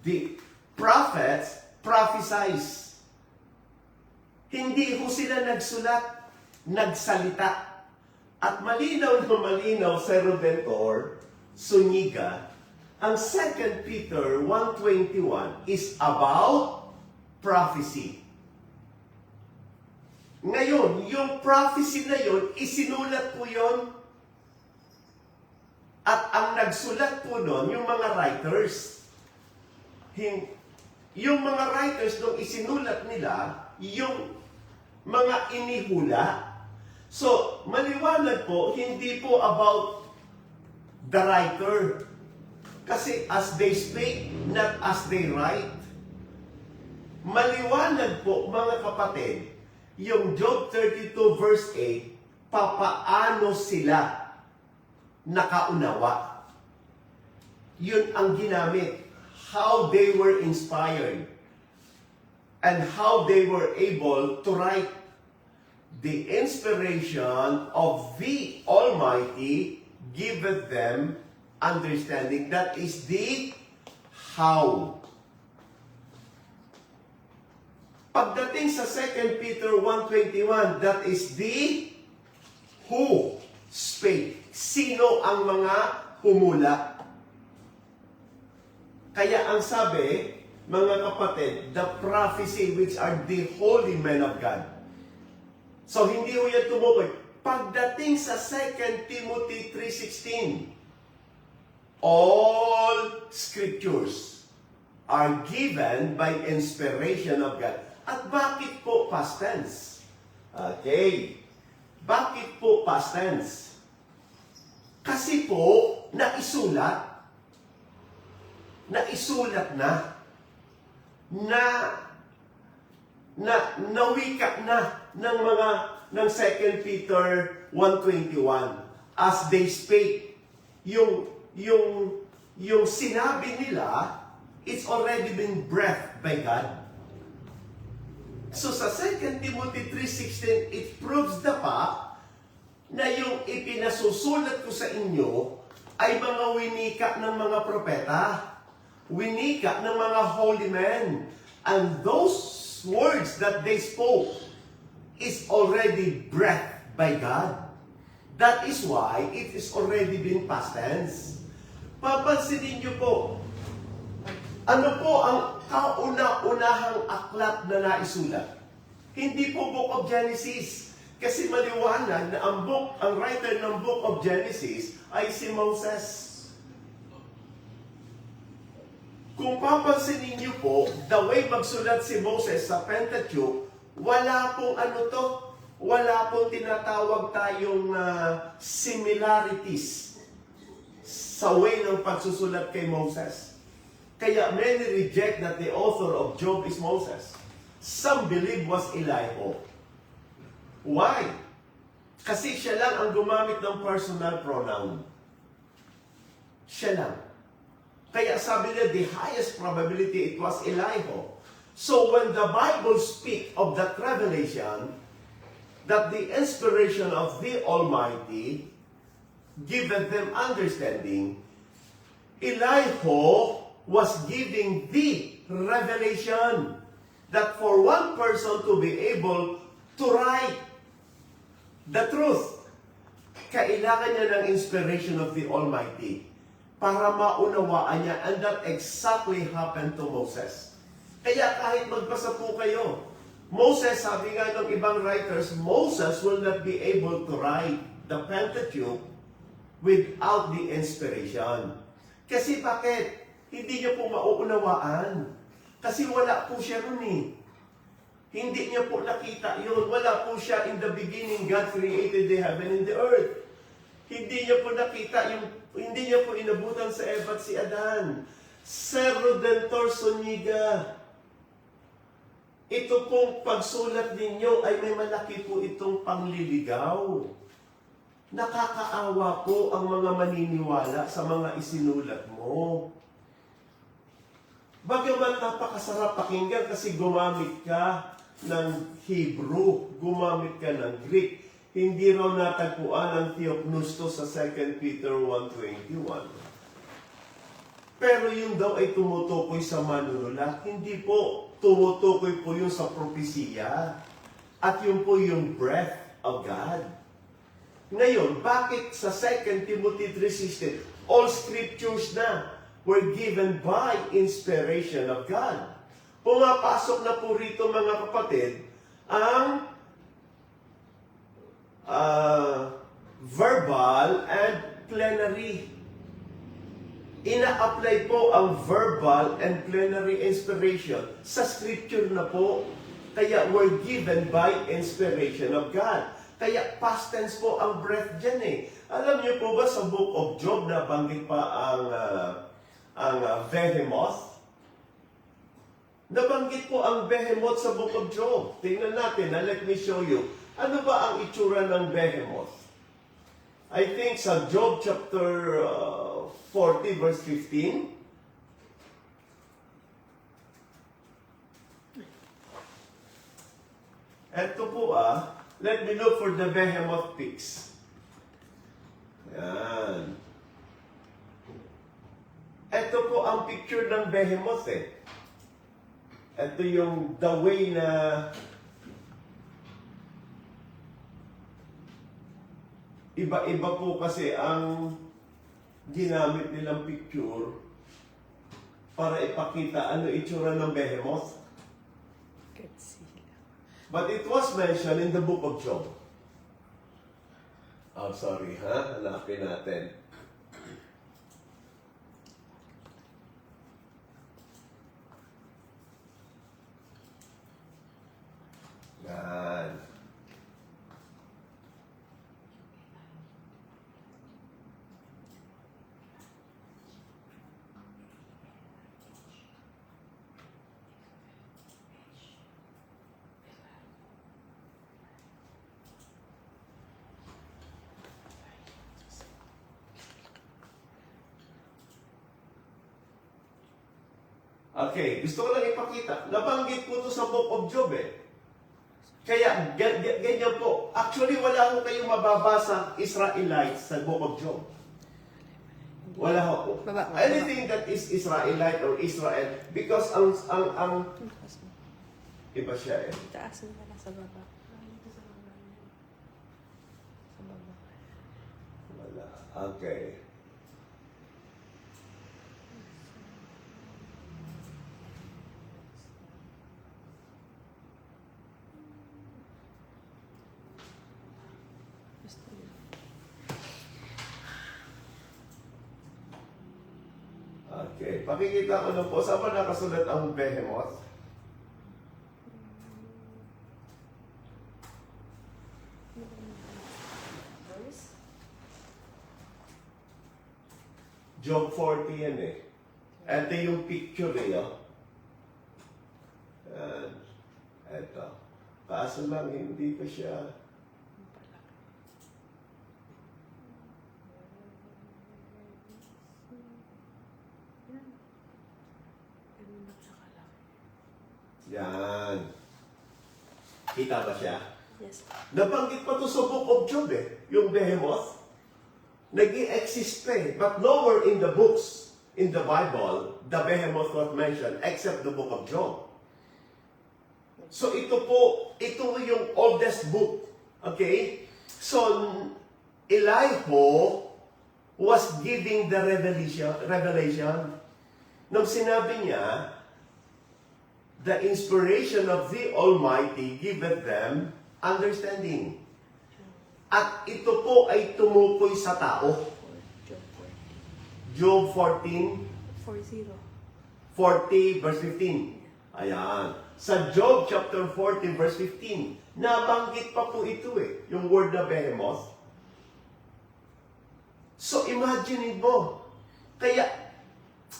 The prophets prophesize. Hindi ho sila nagsulat, nagsalita. At malinaw na malinaw sa Redentor, Zuniga, ang 2 Peter 1:21 is about prophecy. Ngayon, yung prophecy na yun, isinulat po yun. At ang nagsulat po nun, yung mga writers. Yung mga writers, nung isinulat nila, yung mga inihula. So, maliwanag po, hindi po about the writer. Kasi as they speak, not as they write. Maliwanag po, mga kapatid, yung Job 32 verse 8, papaano sila nakaunawa. Yun ang ginamit. How they were inspired. And how they were able to write. The inspiration of the Almighty giveth them understanding. That is the how. Pagdating sa 2 Peter 1:21, that is the who spake. Sino ang mga humula? Kaya ang sabi, mga kapatid, the prophecy which are the holy men of God. So, hindi ho yan tumukoy. Pagdating sa 2 Timothy 3:16, all scriptures are given by inspiration of God. At bakit po past tense? Okay. Bakit po past tense? Kasi po, naisulat na nawika na ng 2 Peter 1:21 as they spake. Yung sinabi nila, it's already been breathed by God. So sa 2 Timothy 3:16, it proves the fact na yung ipinasusulat ko sa inyo ay mga winika ng mga propeta, winika ng mga holy men, and those words that they spoke is already breathed by God. That is why it is already been past tense. Papansinin niyo po, ano po ang kauna-unahang aklat na naisulat? Hindi po Book of Genesis. Kasi maliwanag na ang writer ng Book of Genesis ay si Moses. Kung papansinin niyo po, the way magsulat si Moses sa Pentateuch, wala pong wala pong tinatawag tayong similarities sa way ng pagsusulat kay Moses. Kaya many reject that the author of Job is Moses. Some believe was Elihu. Why? Kasi siya lang ang gumamit ng personal pronoun. Siya lang. Kaya sabi niya, the highest probability it was Elihu. So when the Bible speaks of that revelation, that the inspiration of the Almighty giveth them understanding, Elihu was giving the revelation that for one person to be able to write the truth, kailangan niya ng inspiration of the Almighty para maunawaan niya, and that exactly happened to Moses. Kaya kahit magbasa po kayo Moses, sabi nga ng ibang writers, Moses will not be able to write the Pentateuch without the inspiration. Kasi bakit? Hindi niyo po mauunawaan. Kasi wala po siya ron eh. Hindi niya po nakita yun. Wala po siya in the beginning, God created the heaven and the earth. Hindi niya po nakita yung, hindi niya po inabutan sa Eva at si Adan. Ser Redentor Soniga. Ito pong pagsulat ninyo ay may malaki po itong pangliligaw. Nakakaawa po ang mga maniniwala sa mga isinulat mo. Bagamat napakasarap pakinggan kasi gumamit ka ng Hebrew, gumamit ka ng Greek. Hindi raw natagpuan ang Theopneustos sa 2 Peter 1:21. Pero yun daw ay tumutukoy sa manunulat. Hindi po. Tumutukoy po yun sa propesiya. At yun po yung breath of God. Ngayon, bakit sa 2 Timothy 3:16, all scriptures na were given by inspiration of God? Pumapasok na po rito mga kapatid, ang verbal and plenary. Ina-apply po ang verbal and plenary inspiration sa scripture na po. Kaya were given by inspiration of God. Kaya past tense po ang breath dyan eh. Alam niyo po ba sa Book of Job na banggit pa ang behemoth? Nabanggit po ang behemoth sa Book of Job. Tingnan natin, let me show you. Ano ba ang itsura ng behemoth? I think sa Job chapter 40 verse 15. Ito po let me look for the behemoth pics. Yan. Ito po ang picture ng behemoth eh. Ito yung the way na iba-iba po kasi ang ginamit nilang picture para ipakita ano itsura ng behemoth. But it was mentioned in the book of Job. Oh, sorry ha? Hanapin natin. Yan. Okay, gusto ko lang ipakita. Nabanggit po ito sa Book of Job eh. Kaya, ganyan po. Actually, wala ho kayong mababasa Israelites sa Book of Job. Wala ho po. Anything that is Israelite or Israel, because ang iba siya eh. Taas mo na sa baba. Sa baba. Wala. Okay. Okay, pakikita ko lang po. Saan ba nakasulat ang behemoth? Job 40 yan eh. Ito yung picture eh, oh. Yan. Ito. Kaso lang, hindi pa siya. Yan. Kita ba siya? Yes. Nabanggit pa to sa Book of Job eh, yung behemoth. Nag-i-exist pa eh. But nowhere in the books, in the Bible, the behemoth was mentioned except the Book of Job. So ito yung oldest book. Okay? So, Elihu was giving the revelation. Nung sinabi niya, the inspiration of the Almighty giveth them understanding. At ito po ay tumukoy sa tao. Job 40. Job 14, 40. 40 verse 15. Ayan. Sa Job chapter 14 verse 15, nabanggit pa po ito yung word na behemoth. So imagine mo, kaya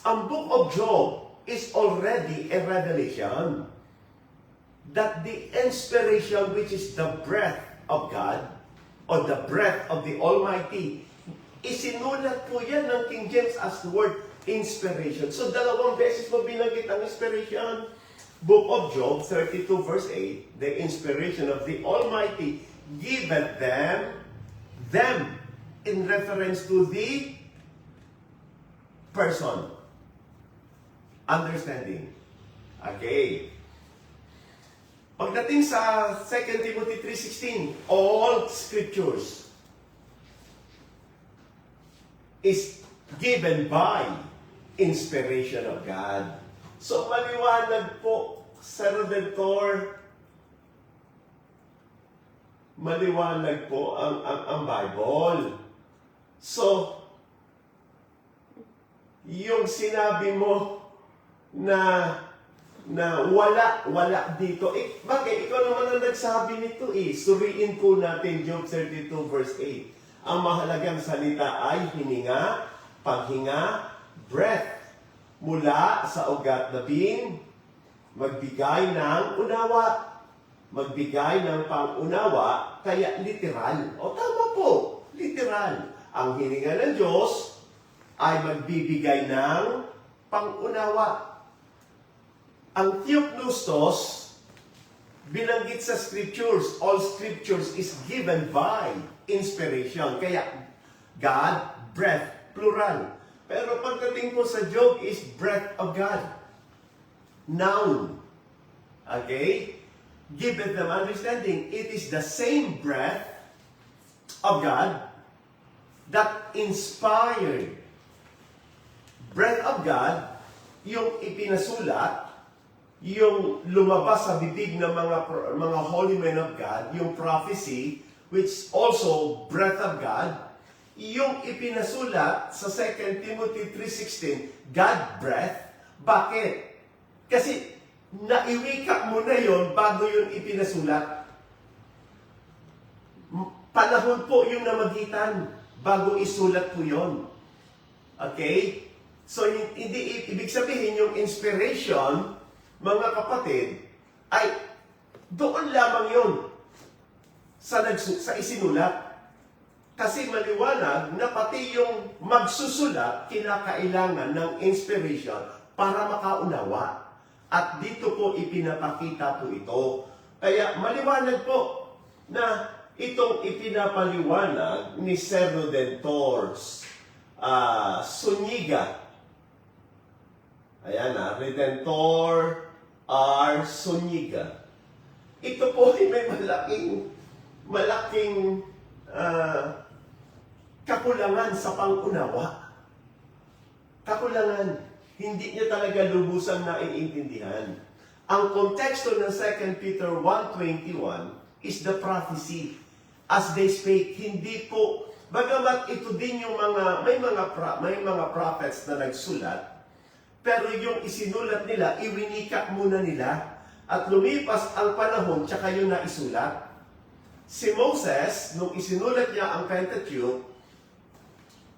ang book of Job is already a revelation that the inspiration, which is the breath of God, or the breath of the Almighty, isinulat po yan ng King James as the word inspiration. So, dalawang beses mo binanggit ang inspiration. Book of Job, 32 verse 8, the inspiration of the Almighty giveth them, in reference to the person. Understanding. Okay. Pagdating sa 2 Timothy 3:16, all scriptures is given by inspiration of God. So maliwanag po sa Redentor, maliwanag po ang Bible. So, yung sinabi mo na wala dito. Bakit? Ikaw naman ang nagsabi nito Suriin po natin Job 32 verse 8. Ang mahalagang salita ay hininga, paghinga, breath. Mula sa ugat na bin, magbigay ng unawa. Magbigay ng pangunawa, kaya literal. O tama po, literal. Ang hininga ng Diyos ay magbibigay ng pangunawa. Ang theopneustos, binanggit sa scriptures, all scriptures is given by inspiration. Kaya, God, breath, plural. Pero pagdating po sa Job is breath of God. Noun. Okay? Giveth them understanding. It is the same breath of God that inspired. Breath of God, yung ipinasulat, yung lumabas sa bibig ng mga holy men of God, yung prophecy, which also breath of God, yung ipinasulat sa 2 Timothy 3:16, God breath. Bakit? Kasi naiwika mo na yon bago yun ipinasulat. Panahon po yung namagitan bago isulat po yon. Okay? So, hindi ibig sabihin yung inspiration, mga kapatid, ay doon lamang yun sa isinulat. Kasi maliwanag na pati yung magsusulat kinakailangan ng inspiration para makaunawa. At dito po ipinapakita po ito. Kaya maliwanag po na itong ipinapaliwanag ni Sir Redentors Zuniga. Ayan Redentor R. Zuniga. Ito po ay may malaking kakulangan sa pangunawa. Kakulangan. Hindi niya talaga lubusan na iintindihan. Ang konteksto ng 2 Peter 1:21 is the prophecy. As they spake, hindi po, bagamat ito din yung may mga prophets na nagsulat, pero yung isinulat nila, iwinika muna nila, at lumipas ang panahon, tsaka yung naisulat. Si Moses, nung isinulat niya ang Pentateuch,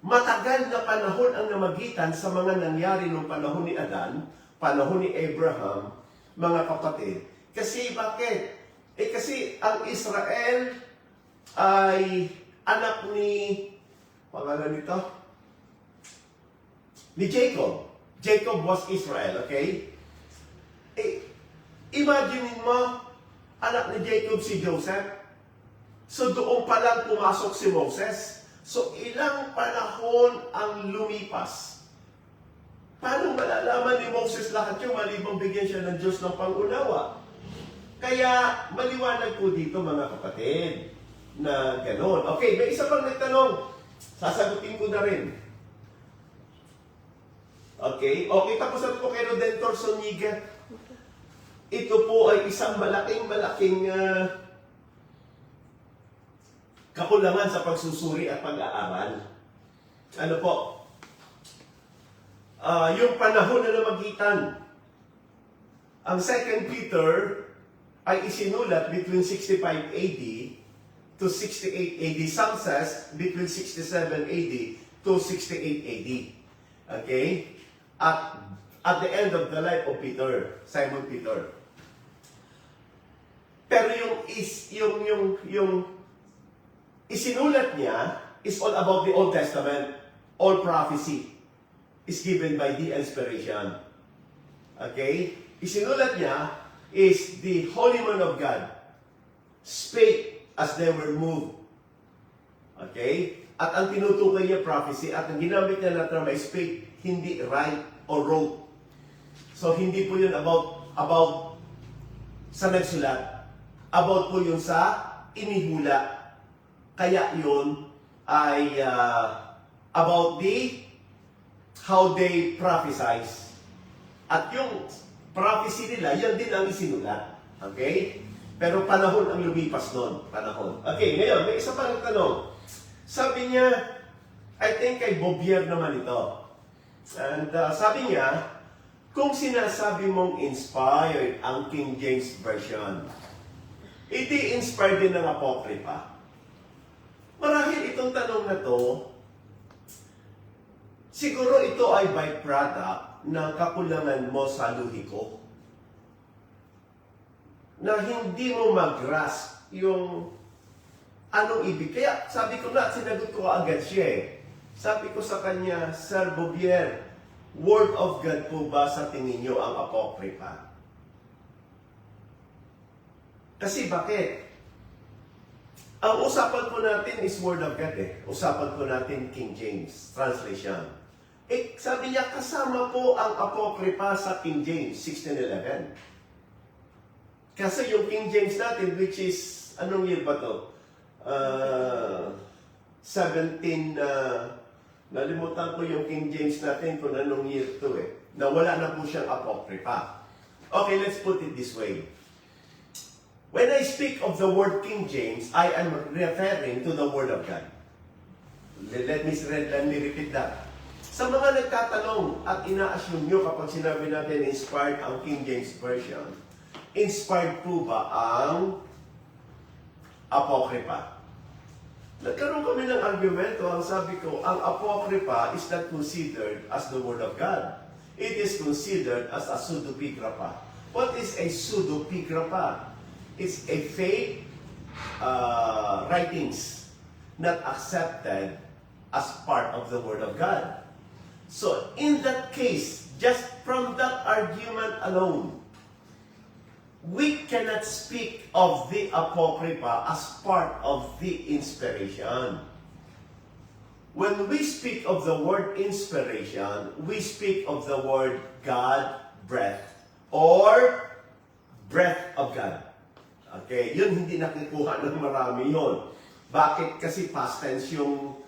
matagal na panahon ang namagitan sa mga nangyari nung panahon ni Adan, panahon ni Abraham, mga kapatid. Kasi bakit? Kasi ang Israel ay anak pangalan nito? Ni Jacob. Jacob was Israel, okay? Imagine mo, anak ni Jacob si Joseph. So doon pa lang pumasok si Moses. So ilang panahon ang lumipas. Paano malalaman ni Moses lahat yung malibang bigyan siya ng Diyos ng pangunawa? Kaya maliwanag po dito mga kapatid na gano'n. Okay, may isa pang nagtanong. Sasagutin ko na rin. Okay, tapos na po kay Redentor Zuniga. ito po ay isang malaking kakulangan sa pagsusuri at pag-aaral. Ano po? Yung panahon na namagitan. Ang 2 Peter ay isinulat between 65 AD to 68 AD. Some says between 67 AD to 68 AD. Okay? At the end of the life of Peter, Simon Peter. Pero yung isinulat niya is all about the Old Testament. All prophecy is given by the inspiration. Okay? Isinulat niya is the Holy Man of God spake as they were moved. Okay? At ang tinutukoy niya prophecy at ang ginamit niya na term ay spake, hindi write or wrote. So hindi po yun about sa nagsulat. About po yun sa inihula. Kaya yun ay about how they prophesize. At yung prophecy nila, yan din ang isinulat. Okay? Pero panahon ang lumipas nun. Panahon. Okay, ngayon, may isa pang tanong. Sabi niya, I think kay Bobier naman ito. And sabi niya, kung sinasabi mong inspired ang King James Version, iti inspired din ng Apocrypha. Marahil itong tanong na to, siguro ito ay byproduct ng kakulangan mo sa luhiko. Na hindi mo mag-grasp yung anong ibig. Kaya sabi ko na, sinagot ko agad siya eh. Sabi ko sa kanya, Sir Bobier, Word of God po ba sa tingin nyo ang Apocrypha? Kasi bakit? Ang usapan po natin is Word of God eh. Usapan po natin King James Translation. Eh, sabi niya, kasama po ang Apocrypha sa King James 1611. Kasi yung King James natin, which is, anong year ba to? 17, nalimutan ko yung King James natin kung anong year to eh. Nawala na po siyang Apocrypha. Okay, let's put it this way. When I speak of the word King James, I am referring to the Word of God. Let me repeat that. Sa mga nagtatanong at ina-assume nyo kapag sinabi natin inspired ang King James Version, inspired po ba ang Apocrypha? Nagkaroon kami ng argumento. Ang sabi ko, ang Apocrypha is not considered as the Word of God. It is considered as a pseudepigrapha. What is a pseudepigrapha? It's a fake writings not accepted as part of the Word of God. So, in that case, just from that argument alone, we cannot speak of the Apocrypha as part of the inspiration. When we speak of the word inspiration, we speak of the word God, breath, or breath of God. Okay, yun hindi nakikuha ng marami yun. Bakit? Kasi past tense yung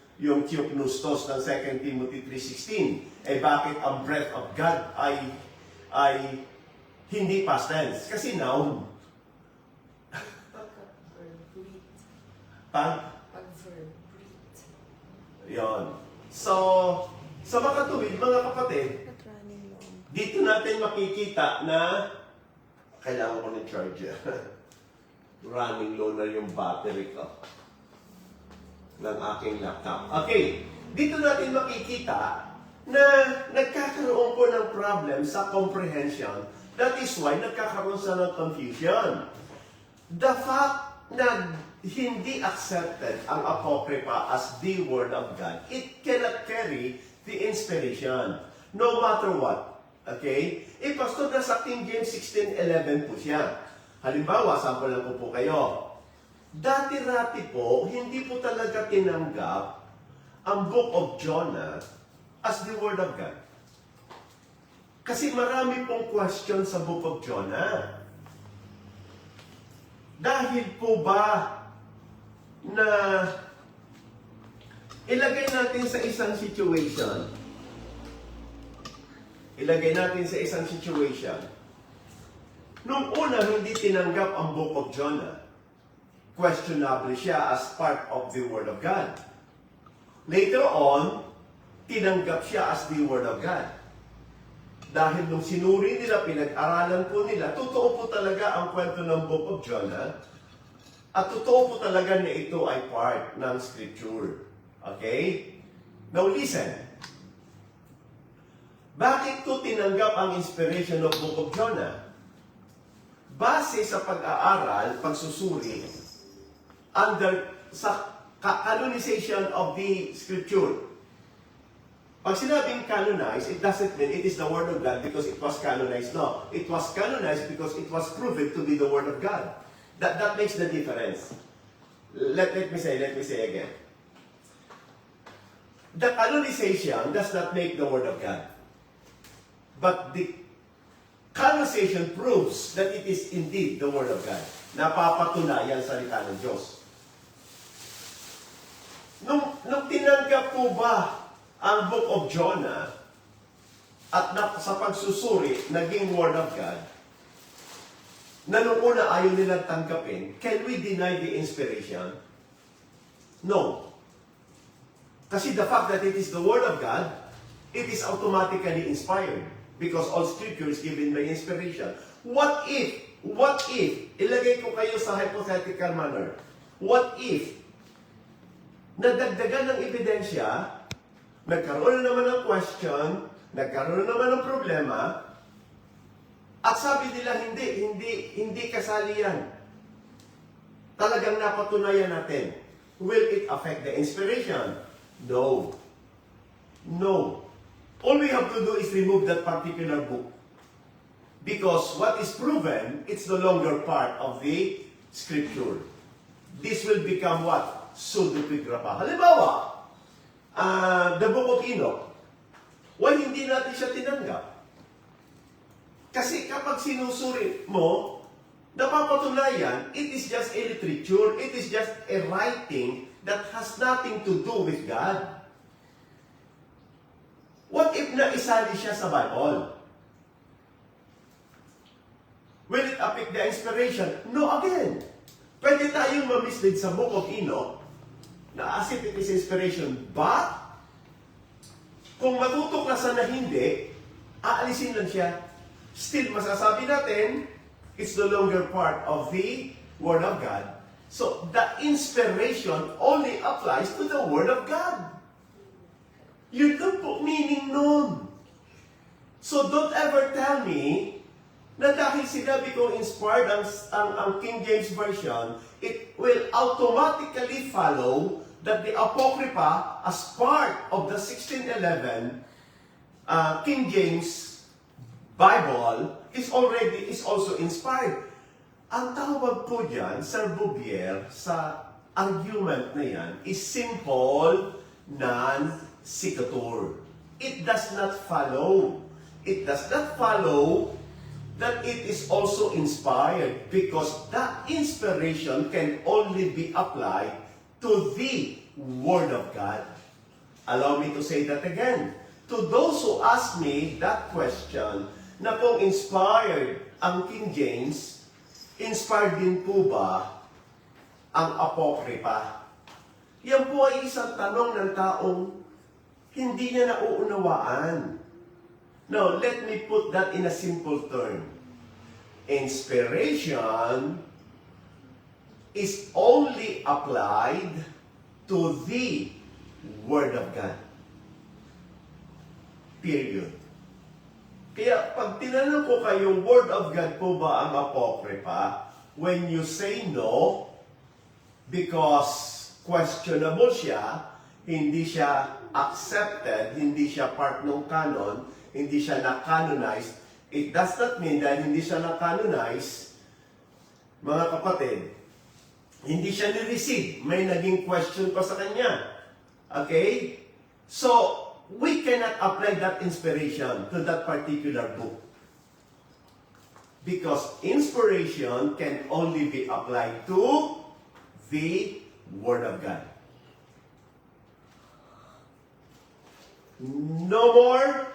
theopneustos ng 2 Timothy 3:16. Eh bakit ang breath of God ay hindi past tense? Kasi noun. Pag-verb, breathe. Yun. So, sa makatuwid, mga kapatid, Not running long. dito natin makikita na kailangan ko ng charger. Running low na yung battery ko ng aking laptop. Okay, dito natin makikita na nagkakaroon po ng problem sa comprehension. That is why nagkakaroon sa ng confusion. The fact na hindi accepted ang Apocrypha as the Word of God, it cannot carry the inspiration, no matter what. Okay? Eh, pastor, nasa King James 16:11 po siya. Halimbawa, sample lang po kayo. Dati-rati po, hindi po talaga tinanggap ang Book of Jonah as the Word of God. Kasi marami pong question sa Book of Jonah. Dahil po ba na ilagay natin sa isang situation. Nung una, hindi tinanggap ang Book of Jonah. Questionable siya as part of the Word of God. Later on, tinanggap siya as the Word of God. Dahil nung sinuri nila, pinag-aralan po nila, totoo po talaga ang kwento ng Book of Jonah, at totoo po talaga na ito ay part ng Scripture. Okay? Now listen. Bakit ko tinanggap ang inspiration ng Book of Jonah? Base sa pag-aaral, pagsusuri, sa canonization of the Scripture. Pag sinabing canonized, it doesn't mean it is the Word of God because it was canonized. No, it was canonized because it was proven to be the Word of God. That makes the difference. Let me say again. The canonization does not make the Word of God. But the canonization proves that it is indeed the Word of God. Napapatunayan sa salita ng Diyos. Nung tinanggap po ba ang Book of Jonah at sa pagsusuri naging Word of God, na nung una ayaw nilang tanggapin, can we deny the inspiration? No. Kasi the fact that it is the Word of God, it is automatically inspired because all Scripture is given by inspiration. What if, ilagay ko kayo sa hypothetical manner, what if, nadagdagan ng ebidensya, nagkaroon naman ng question, nagkaroon naman ng problema, at sabi nila, hindi kasali yan. Talagang napatunayan natin. Will it affect the inspiration? No. No. All we have to do is remove that particular book. Because what is proven, it's no longer part of the Scripture. This will become what? Pseudepigrapha. Halimbawa, the Book of Enoch. Why hindi natin siya tinanggap? Kasi kapag sinusuri mo, napapatunayan, it is just a literature, it is just a writing that has nothing to do with God. What if naisali siya sa Bible? Will it affect the inspiration? No, again. Pwede tayong mamislead sa Book of Enoch na as if it is inspiration. But, kung matutuklasan na hindi, aalisin lang siya. Still, masasabi natin, it's no longer part of the Word of God. So, the inspiration only applies to the Word of God. Yun lang po meaning nun. So, don't ever tell me na dahil sinabi kong inspired ang King James Version, it will automatically follow that the Apocrypha, as part of the 1611 King James Bible, is also inspired. Ang tawag po dyan, Sir Bouvier, sa argument na yan, is simple non-sequitur. It does not follow. It does not follow that it is also inspired because that inspiration can only be applied to the Word of God. Allow me to say that again. To those who ask me that question, na kung inspired ang King James, inspired din po ba ang Apocrypha? Yan po ay isang tanong ng taong hindi niya nauunawaan. Now, let me put that in a simple term. Inspiration is only applied to the Word of God. Period. Kaya pag tinanong ko kayo, Word of God po ba ang Apocrypha? When you say no, because questionable siya, hindi siya accepted, hindi siya part ng canon, hindi siya na-canonized, it does not mean that hindi siya na-canonize, mga kapatid, hindi siya ni-receive. May naging question pa sa kanya. Okay? So, we cannot apply that inspiration to that particular book. Because inspiration can only be applied to the Word of God. No more,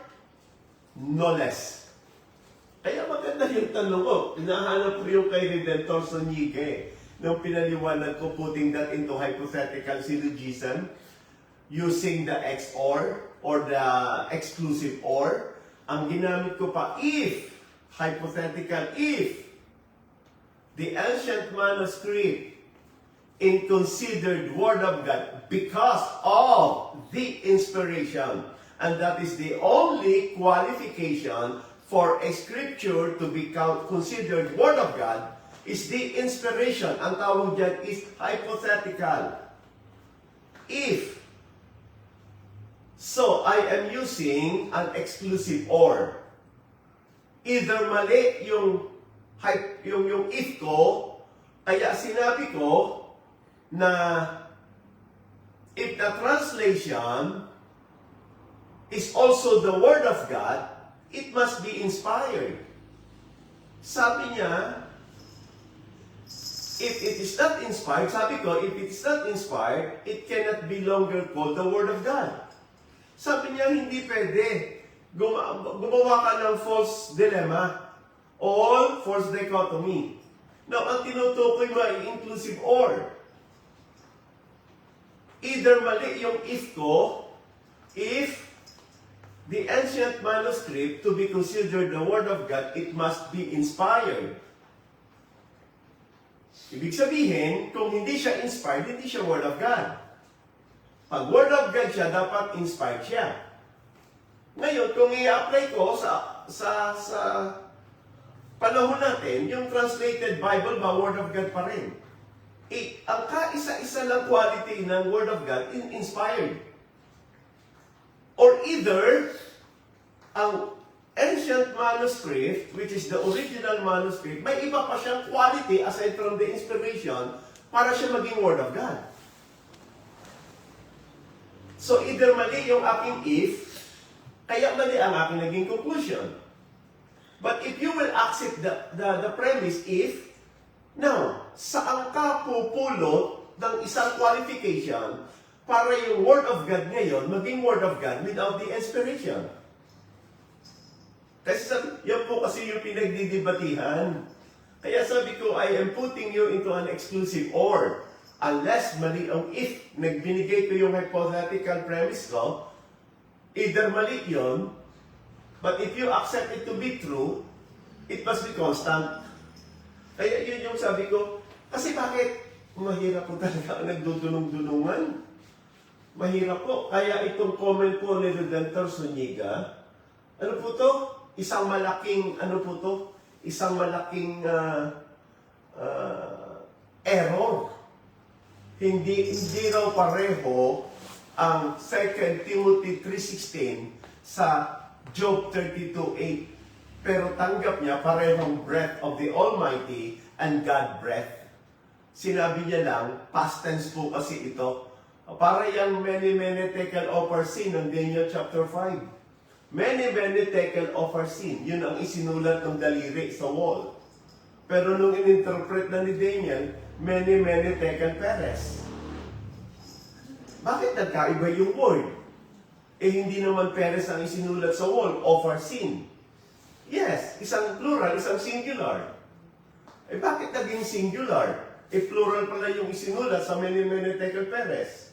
no less. Kaya maganda yung tanong ko. Hinahanap ko yung kay Redentor Zuniga nung pinaliwanag ko, putting that into hypothetical syllogism using the XOR or the exclusive OR. Ang ginamit ko pa, if, hypothetical, if the ancient manuscript in considered Word of God because of the inspiration. And that is the only qualification for a scripture to be considered Word of God is the inspiration. Ang tawag dyan is hypothetical. If. So, I am using an exclusive OR. Either mali yung if ko, kaya sinabi ko na if the translation is also the Word of God, it must be inspired. Sabi niya, if it is not inspired, sabi ko, if it is not inspired, it cannot be longer called the Word of God. Sabi niya, hindi pwede. Gumawa ka ng false dilemma. All false dichotomy. Now, ang tinutukoy mo ay inclusive OR. Either mali yung if ko, if the ancient manuscript to be considered the Word of God, it must be inspired. Ibig sabihin, kung hindi siya inspired, hindi siya Word of God. Pag Word of God siya, dapat inspired siya. Ngayon, kung i-apply ko sa panahon natin, yung translated Bible ba, Word of God pa rin. Ang kaisa-isa lang quality ng Word of God, inspired. Or either, ang ancient manuscript, which is the original manuscript, may iba pa siyang quality aside from the inspiration para siya maging Word of God. So either mali yung aking if, kaya mali ang aking naging conclusion. But if you will accept the premise if, now, saan ka pupulot ng isang qualification para yung Word of God ngayon maging Word of God without the inspiration? Kasi yan po kasi yung pinagdidibatihan. Kaya sabi ko, I am putting you into an exclusive OR. Unless mali ang if, nagbinigay ko yung hypothetical premise ko, either mali yun, but if you accept it to be true, it must be constant. Kaya yun yung sabi ko, kasi bakit mahirap po talaga ang nagdudunong-dunungan? Mahirap po. Kaya itong comment po ni Redentor Zuniga, ano po to? Isang malaking error. Hindi raw pareho ang 2 Timothy 3:16 sa Job 32:8. Pero tanggap niya parehong breath of the Almighty and God breath. Sinabi niya lang, past tense po kasi ito. Para yung many taken offer sin ng Daniel chapter 5. Many taken offer sin. Yun ang isinulat ng daliri sa wall. Pero nung ininterpret na ni Daniel, many taken peres. Bakit nagkaiba yung word? Hindi naman peres ang isinulat sa wall, offer sin. Yes, isang plural, isang singular. Bakit naging singular? Plural pala yung isinulat sa many taken peres.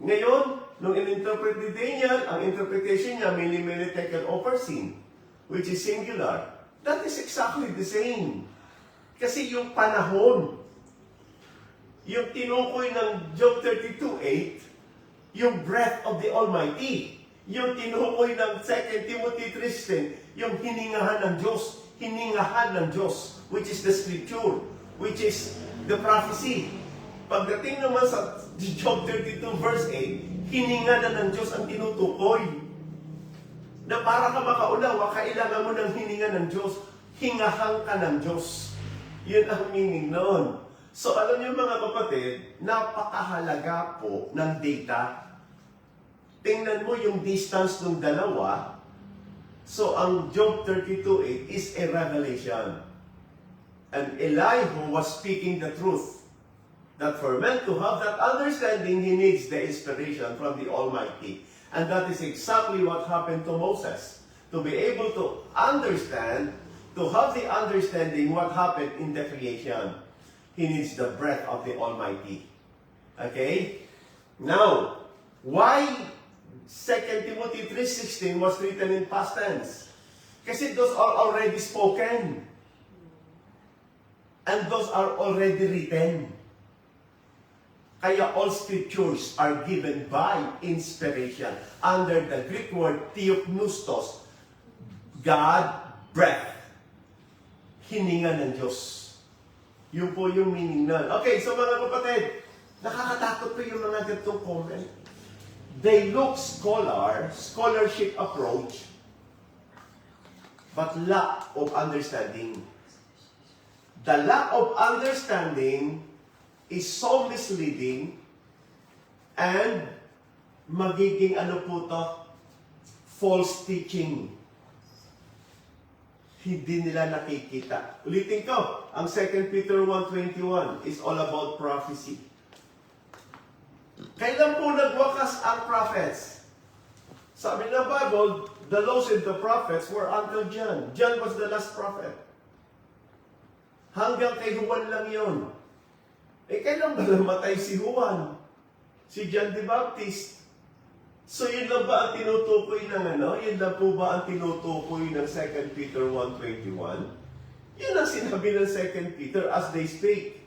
Ngayon, nung in-interpret ni Daniel, ang interpretation niya, many taken offer sin, which is singular. That is exactly the same. Kasi yung panahon, yung tinukoy ng Job 32:8, yung breath of the Almighty. Yung tinukoy ng 2 Timothy 3:16, yung hiningahan ng Diyos, which is the scripture, which is the prophecy. Pagdating naman sa Job 32 verse 8, hininga na ng Diyos ang tinutukoy. Na para ka makaunawa, kailangan mo ng hininga ng Diyos. Hingahan ka ng Diyos. Yun ang meaning noon. So alam niyo mga kapatid, napakahalaga po ng data. Tingnan mo yung distance ng dalawa. So ang Job 32:8 is a revelation. And Elihu was speaking the truth. That for man to have that understanding, he needs the inspiration from the Almighty. And that is exactly what happened to Moses. to be able to understand, to have the understanding what happened in the creation. He needs the breath of the Almighty. Okay? Now, why 2 Timothy 3:16 was written in past tense? Kasi those are already spoken. And those are already written. Kaya all scriptures are given by inspiration. Under the Greek word theopneustos, God, breath. Hininga ng Diyos. Yun po yung meaning nun. Okay, so mga kapatid, nakakatakot po yung mga ganitong comment. They look scholarship approach, but lack of understanding. The lack of understanding is so misleading and magiging false teaching. Hindi nila nakikita. Ulitin ko, ang 2 Peter 1:21 is all about prophecy. Kailan po nagwakas ang prophets? Sabi ng Bible, the laws and the prophets were until John. John was the last prophet. Hanggang kay Juan lang yun. Kailan ba namatay si Juan? Si John the Baptist? So yun lang ba ang tinutukoy ng Yun lang po ba ang tinutukoy ng 2 Peter 1:21? Yun ang sinabi ng 2 Peter as they speak.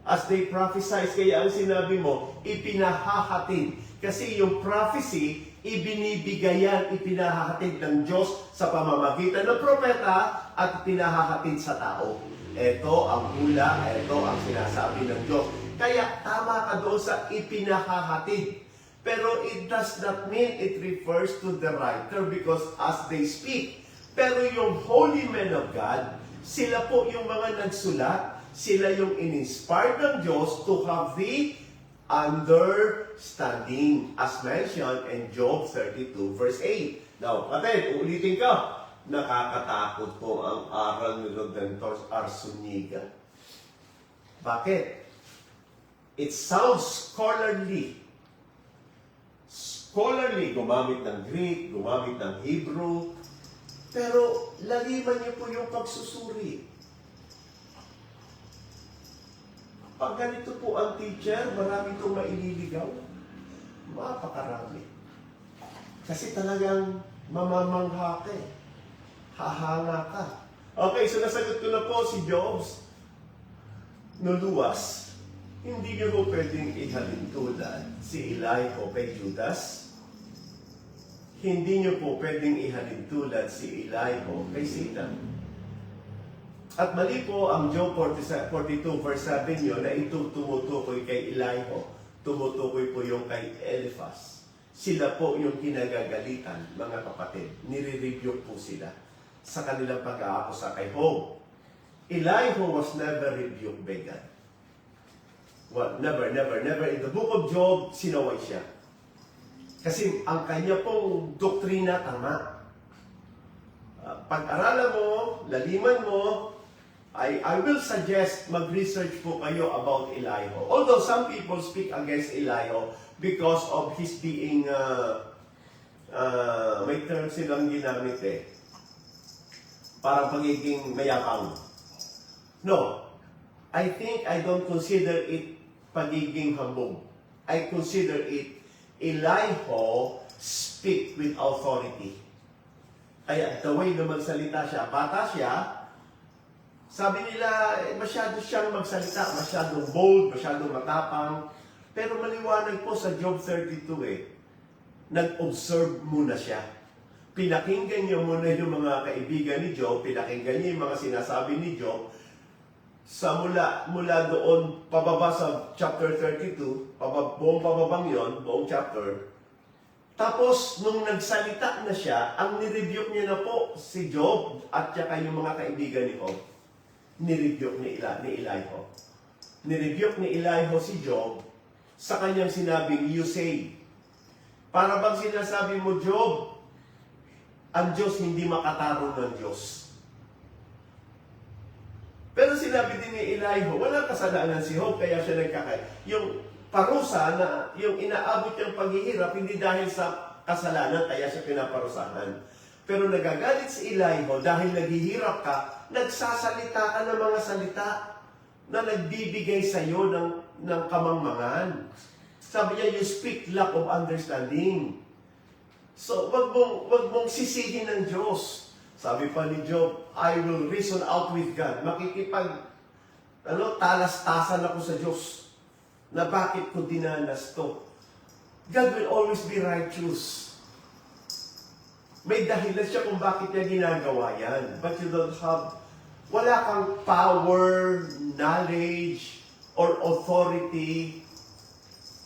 As they prophesy. Kaya ang sinabi mo, ipinahahatid. Kasi yung prophecy, ibinibigayan, ipinahahatid ng Diyos sa pamamagitan ng propeta at ipinahahatid sa tao. Ito ang hula, ito ang sinasabi ng Diyos. Kaya tama ka doon sa ipinahahatid. Pero it does not mean it refers to the writer because as they speak. Pero yung holy men of God, sila po yung mga nagsulat, sila yung in-inspired ng Diyos to have the understanding as mentioned in Job 32 verse 8. Now, kapatid, uulitin ka. Nakakatakot po ang aral ni Rodentor Arsuniga. Bakit? It sounds scholarly. Scholarly, gumamit ng Greek, gumamit ng Hebrew, pero laliman niyo po yung pagsusuri. Pag ganito po ang teacher, marami itong maililigaw. Mapakarami. Kasi talagang mamamangha ka eh. Hahanga ka. Okay, so nasagot ko na po si Jobs. Nuluwas, hindi niyo po pwedeng ihalin tulad si Elihu kay Judas. Hindi niyo po pwedeng ihalin tulad si Elihu kay Satan. At mali po ang Job 42 verse 7 nyo na ito tumutukoy kay Elihu. Tumutukoy po yung kay Eliphaz. Sila po yung kinagagalitan, mga kapatid. Nire-review po sila sa kanilang pag-aakusa kay Job. Elihu was never rebuked by God. Well, never. In the book of Job, sinaway siya. Kasi ang kanya pong doktrina tama. Pag-aralan mo, laliman mo, I will suggest mag-research po kayo about Elihu. Although some people speak against Elihu because of his being, may term silang ginamit eh. Parang pagiging mayabang. No. I don't consider it pagiging hambog. I consider it Elihu speak with authority. Kaya the way na magsalita siya, bata siya, sabi nila, masyado siyang magsalita, masyadong bold, masyadong matapang. Pero maliwanag po sa Job 32 eh, nag-observe muna siya. Pinakinggan niya muna yung mga kaibigan ni Job, pinakinggan niya yung mga sinasabi ni Job. Sa mula doon, pababa sa chapter 32, buong pababang yon, buong chapter. Tapos, nung nagsalita na siya, ang nirebuke niya na po si Job at saka yung mga kaibigan ni Job. Nirebuke ni Elihu. Nirebuke ni Elihu si Job sa kanyang sinabing, you say. Para bang sinasabi mo, Job, ang Diyos hindi makatarong ng Diyos. Pero sinabi din ni Elihu, walang kasalanan si Job, kaya siya nagkakay. Yung parusa na, yung inaabot niyang paghihirap, hindi dahil sa kasalanan, kaya siya pinaparusahan. Pero nagagalit si Elihu dahil naghihirap ka, nagsasalita ka ng mga salita na nagbibigay sa iyo ng kamangmangan. Sabi niya, you speak lack of understanding. So, wag mong sisihin ng Diyos. Sabi pa ni Job, I will reason out with God. Talastasan ako sa Diyos na bakit ko dinanas to. God will always be righteous. May dahilan siya kung bakit niya ginagawa yan. But you don't have, wala kang power, knowledge, or authority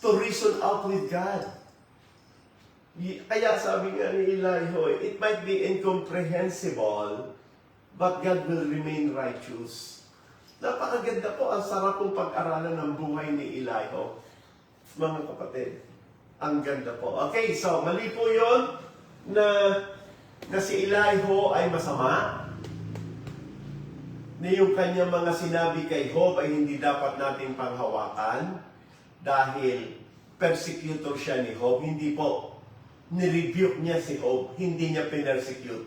to reason out with God. Kaya sabi nga ni Elihu, it might be incomprehensible, but God will remain righteous. Napakaganda po, ang sarap pong pag-aralan ng buhay ni Elihu. Mga kapatid, ang ganda po. Okay, so mali po yun na si Elihu ay masama, na yung kanyang mga sinabi kay Job ay hindi dapat nating panghawakan dahil persecutor siya ni Job. Hindi po. Nirebuke niya si Job, hindi niya pinersecute.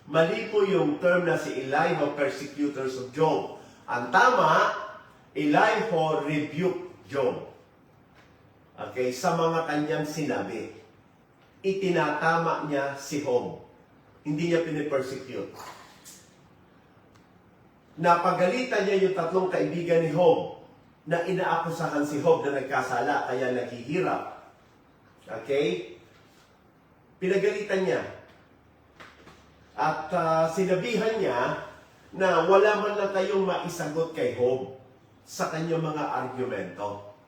Mali po yung term na si Elihu, persecutors of Job. Ang tama, Elihu rebuke Job. Okay, sa mga kanyang sinabi. Itinatama niya si Job. Hindi niya pinipersecute. Napagalitan niya yung tatlong kaibigan ni Job na inaakusahan si Job na nagkasala kaya naghihirap. Okay? Pinagalitan niya. At sinabihan niya na wala man lang kayong maisagot kay Job sa kanyang mga argumento.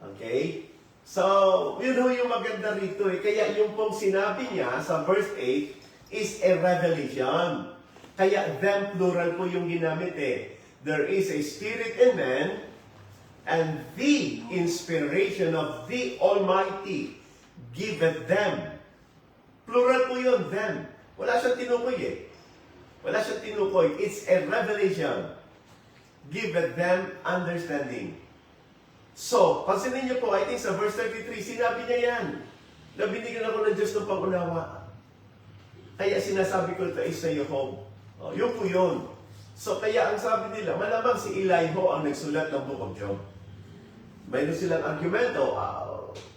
Okay? So, yun yung maganda rito eh. Kaya yung pong sinabi niya sa verse 8 is a revelation. Kaya them plural po yung ginamit eh. There is a spirit in man and the inspiration of the Almighty giveth them. Plural po yun, them. Wala siyang tinukoy eh. Wala siyang tinukoy. It's a revelation. Giveth them understanding. So, pansinin niyo po, I think sa verse 33, sinabi niya yan. Na binigyan ako ng Diyos ng pag-unawa. Kaya sinasabi ko ito is sa iyo, Job. Oh, yun po yun. So, kaya ang sabi nila, malamang si Elihu ang nagsulat ng Book of Job. Mayroon silang argumento.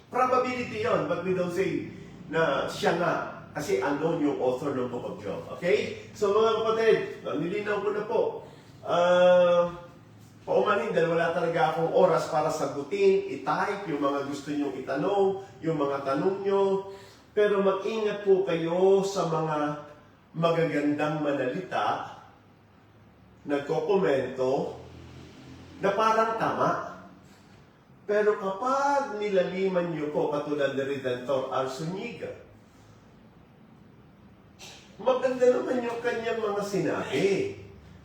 Probability yon, but we don't say na siya nga. Kasi unknown yung author ng Book of Job. Okay? So, mga kapatid, nilinaw ko na po. Paumanin dahil wala talaga akong oras para sagutin, i-type yung mga gusto nyong itanong, yung mga tanong nyo. Pero mag-ingat po kayo sa mga magagandang manalita, nagkokomento, na parang tama. Pero kapag nilaliman nyo po, katulad ni Redentor Arsuniga, maganda naman yung kanyang mga sinabi.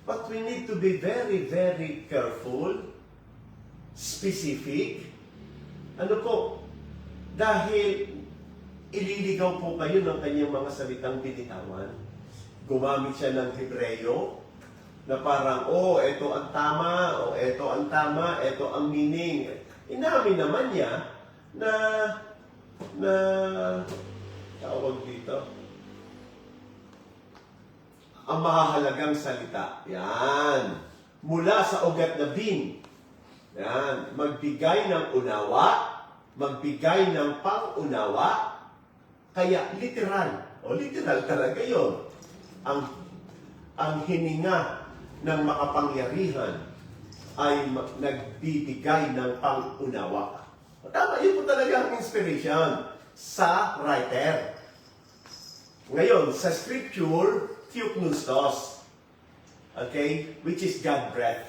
But we need to be very, very careful, specific. Ano po? Dahil ililigaw po kayo ng kanyang mga salitang binitawan. Gumamit siya ng Hebreo na parang, eto ang tama, eto ang tama, eto ang meaning. Inamin naman niya na tawag dito, ang mahahalagang salita. Yan. Mula sa ugat na bin. Yan. Magbigay ng unawa, magbigay ng pang-unawa, kaya literal. Literal talaga yun. Ang hininga ng makapangyarihan ay nagbibigay ng pang-unawa. Tama, yun po talaga ang inspiration sa writer. Ngayon, sa scripture, Theopneustos. Okay? Which is God breath.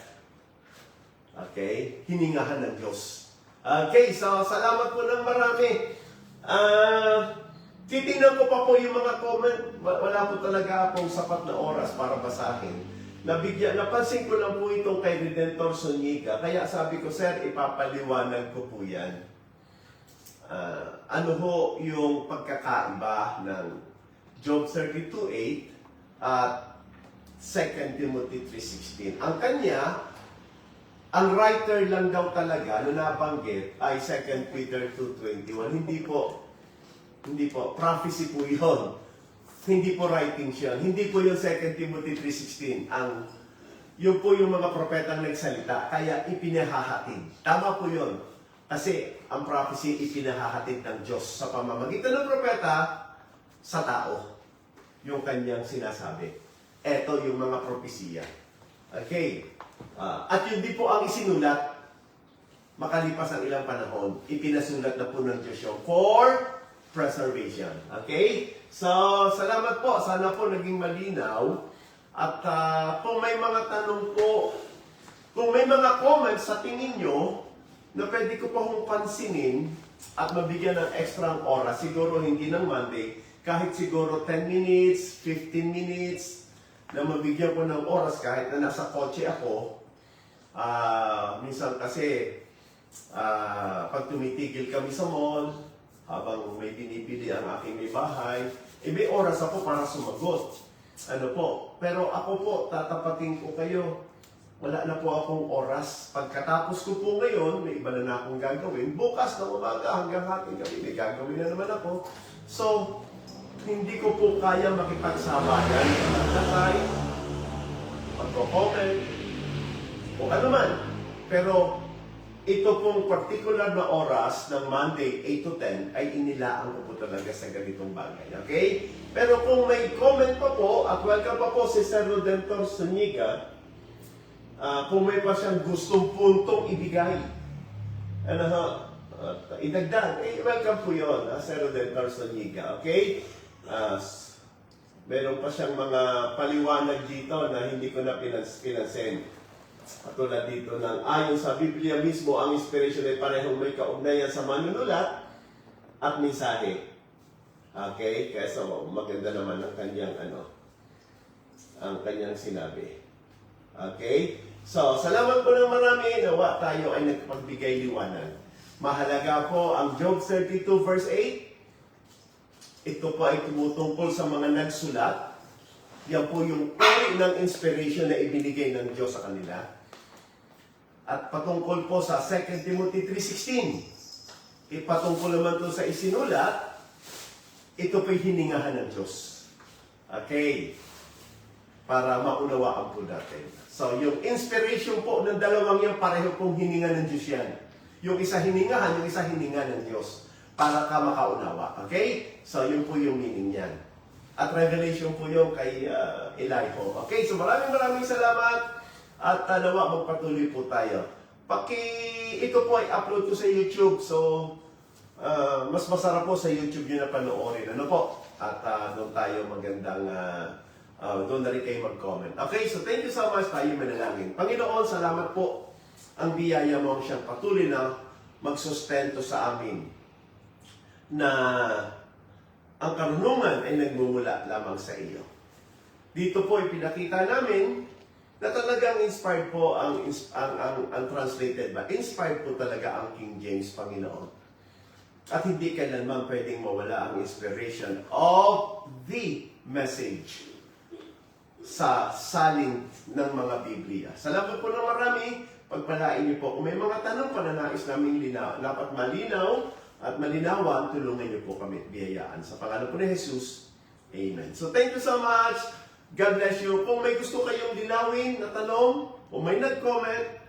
Okay? Hiningahan ng Diyos. Okay, so salamat po ng marami. Titingnan ko pa po yung mga comment. Wala po talaga akong sapat na oras para basahin. Napansin ko lang po itong kay Redentor Zuniga. Kaya sabi ko, sir, ipapaliwanag ko po yan. Ano ho yung pagkakaiba ng Job 32:8 at 2 Timothy 3:16. Ang kanya, ang writer lang daw talaga na nabanggit ay 2 Peter 2:21. Hindi po. Prophecy po yun. Hindi po writings yun. Hindi po yung 2 Timothy 3:16. Yun po yung mga propetang nagsalita. Kaya ipinahahatid. Tama po yun. Kasi ang prophecy ipinahahatid ng Diyos sa pamamagitan ng propeta sa tao. Yung kanyang sinasabi. Ito yung mga propesiya. Okay. At yun din po ang isinulat makalipas ang ilang panahon. Ipinasulat na po ng Diyos yung for preservation. Okay? So, salamat po. Sana po naging malinaw. At kung may mga tanong po, kung may mga comments sa tingin nyo na pwede ko pa hong pansinin at mabigyan ng extra oras, siguro hindi ng Monday, kahit siguro 10 minutes, 15 minutes, na mabigyan ko ng oras kahit na nasa kotse ako. Minsan kasi, pag tumitigil kami sa mall, habang may binibili ang aking may bahay, may oras ako para sumagot. Ano po? Pero ako po, tatapatin ko kayo. Wala na po akong oras. Pagkatapos ko po ngayon, may iba na akong gagawin. Bukas na umaga hanggang hating gabi, may gagawin na naman ako. So, hindi ko po kaya makipagsabayan. Pagkatay, pagko-comment, o ano man. Pero, ito pong particular na oras ng Monday, 8 to 10, ay inilaan ko po talaga sa ganitong bagay. Okay? Pero kung may comment pa po, at welcome pa po si Sir Rodentor Zuniga, kung may pa siyang gustong puntong ibigay, idagdag, welcome po yun, Sir Rodentor Zuniga. Okay? Meron pa siyang mga paliwanag dito na hindi ko na pinansin. Katulad dito ng ayon sa Biblia mismo, ang inspiration ay parehong may kaugnayan sa manunulat at mensahe. Okay? Kaya so, maganda naman ang kanyang ang kanyang sinabi. Okay? So, salamat po ng marami. Nawa tayo ay nagpagbigay liwanag. Mahalaga po ang Job 32 verse 8. Ito po ay tumutungkol sa mga nagsulat. Yan po yung uri ng inspiration na ibinigay ng Diyos sa kanila. At patungkol po sa 2 Timothy 3:16. Ipatungkol naman to sa isinulat, ito po'y hiningahan ng Diyos. Okay? Para maunawaan po natin. So, yung inspiration po ng dalawang yan, pareho pong hininga ng Diyos yan. Yung isa hiningahan, yung isa hininga ng Diyos. Para ka makaunawa. Okay? So, yun po yung meaning niyan. At revelation po yung kay Eliho. Okay? So, maraming salamat. At nawa magpatuloy po tayo. Ito po ay upload ko sa YouTube. So, mas masarap po sa YouTube yun na panoorin. Ano po? At doon tayo magandang, doon na rin kayo mag-comment. Okay, so thank you so much. Tayo manalangin. Panginoon, salamat po. Ang biyaya mo siyang patuloy na magsustento sa amin. Na ang karunungan ay nagmumula lamang sa iyo. Dito po ipinakita namin na talagang inspired po ang translated ba? Inspired po talaga ang King James, Panginoon. At hindi kailanman pwedeng mawala ang inspiration of the message sa salin ng mga Biblia. Salamat po ng marami. Pagpalain niyo po. Kung may mga tanong pa na nais namin dapat malinaw at malinawan, tulungan niyo po kami at biyayaan. Sa pangalan po ni Jesus, Amen. So thank you so much. God bless you. Kung may gusto kayong linawin na tanong, o may nag-comment,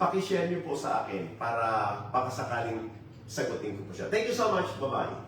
pakishare niyo po sa akin para pakasakaling sagutin ko po siya. Thank you so much. Bye-bye.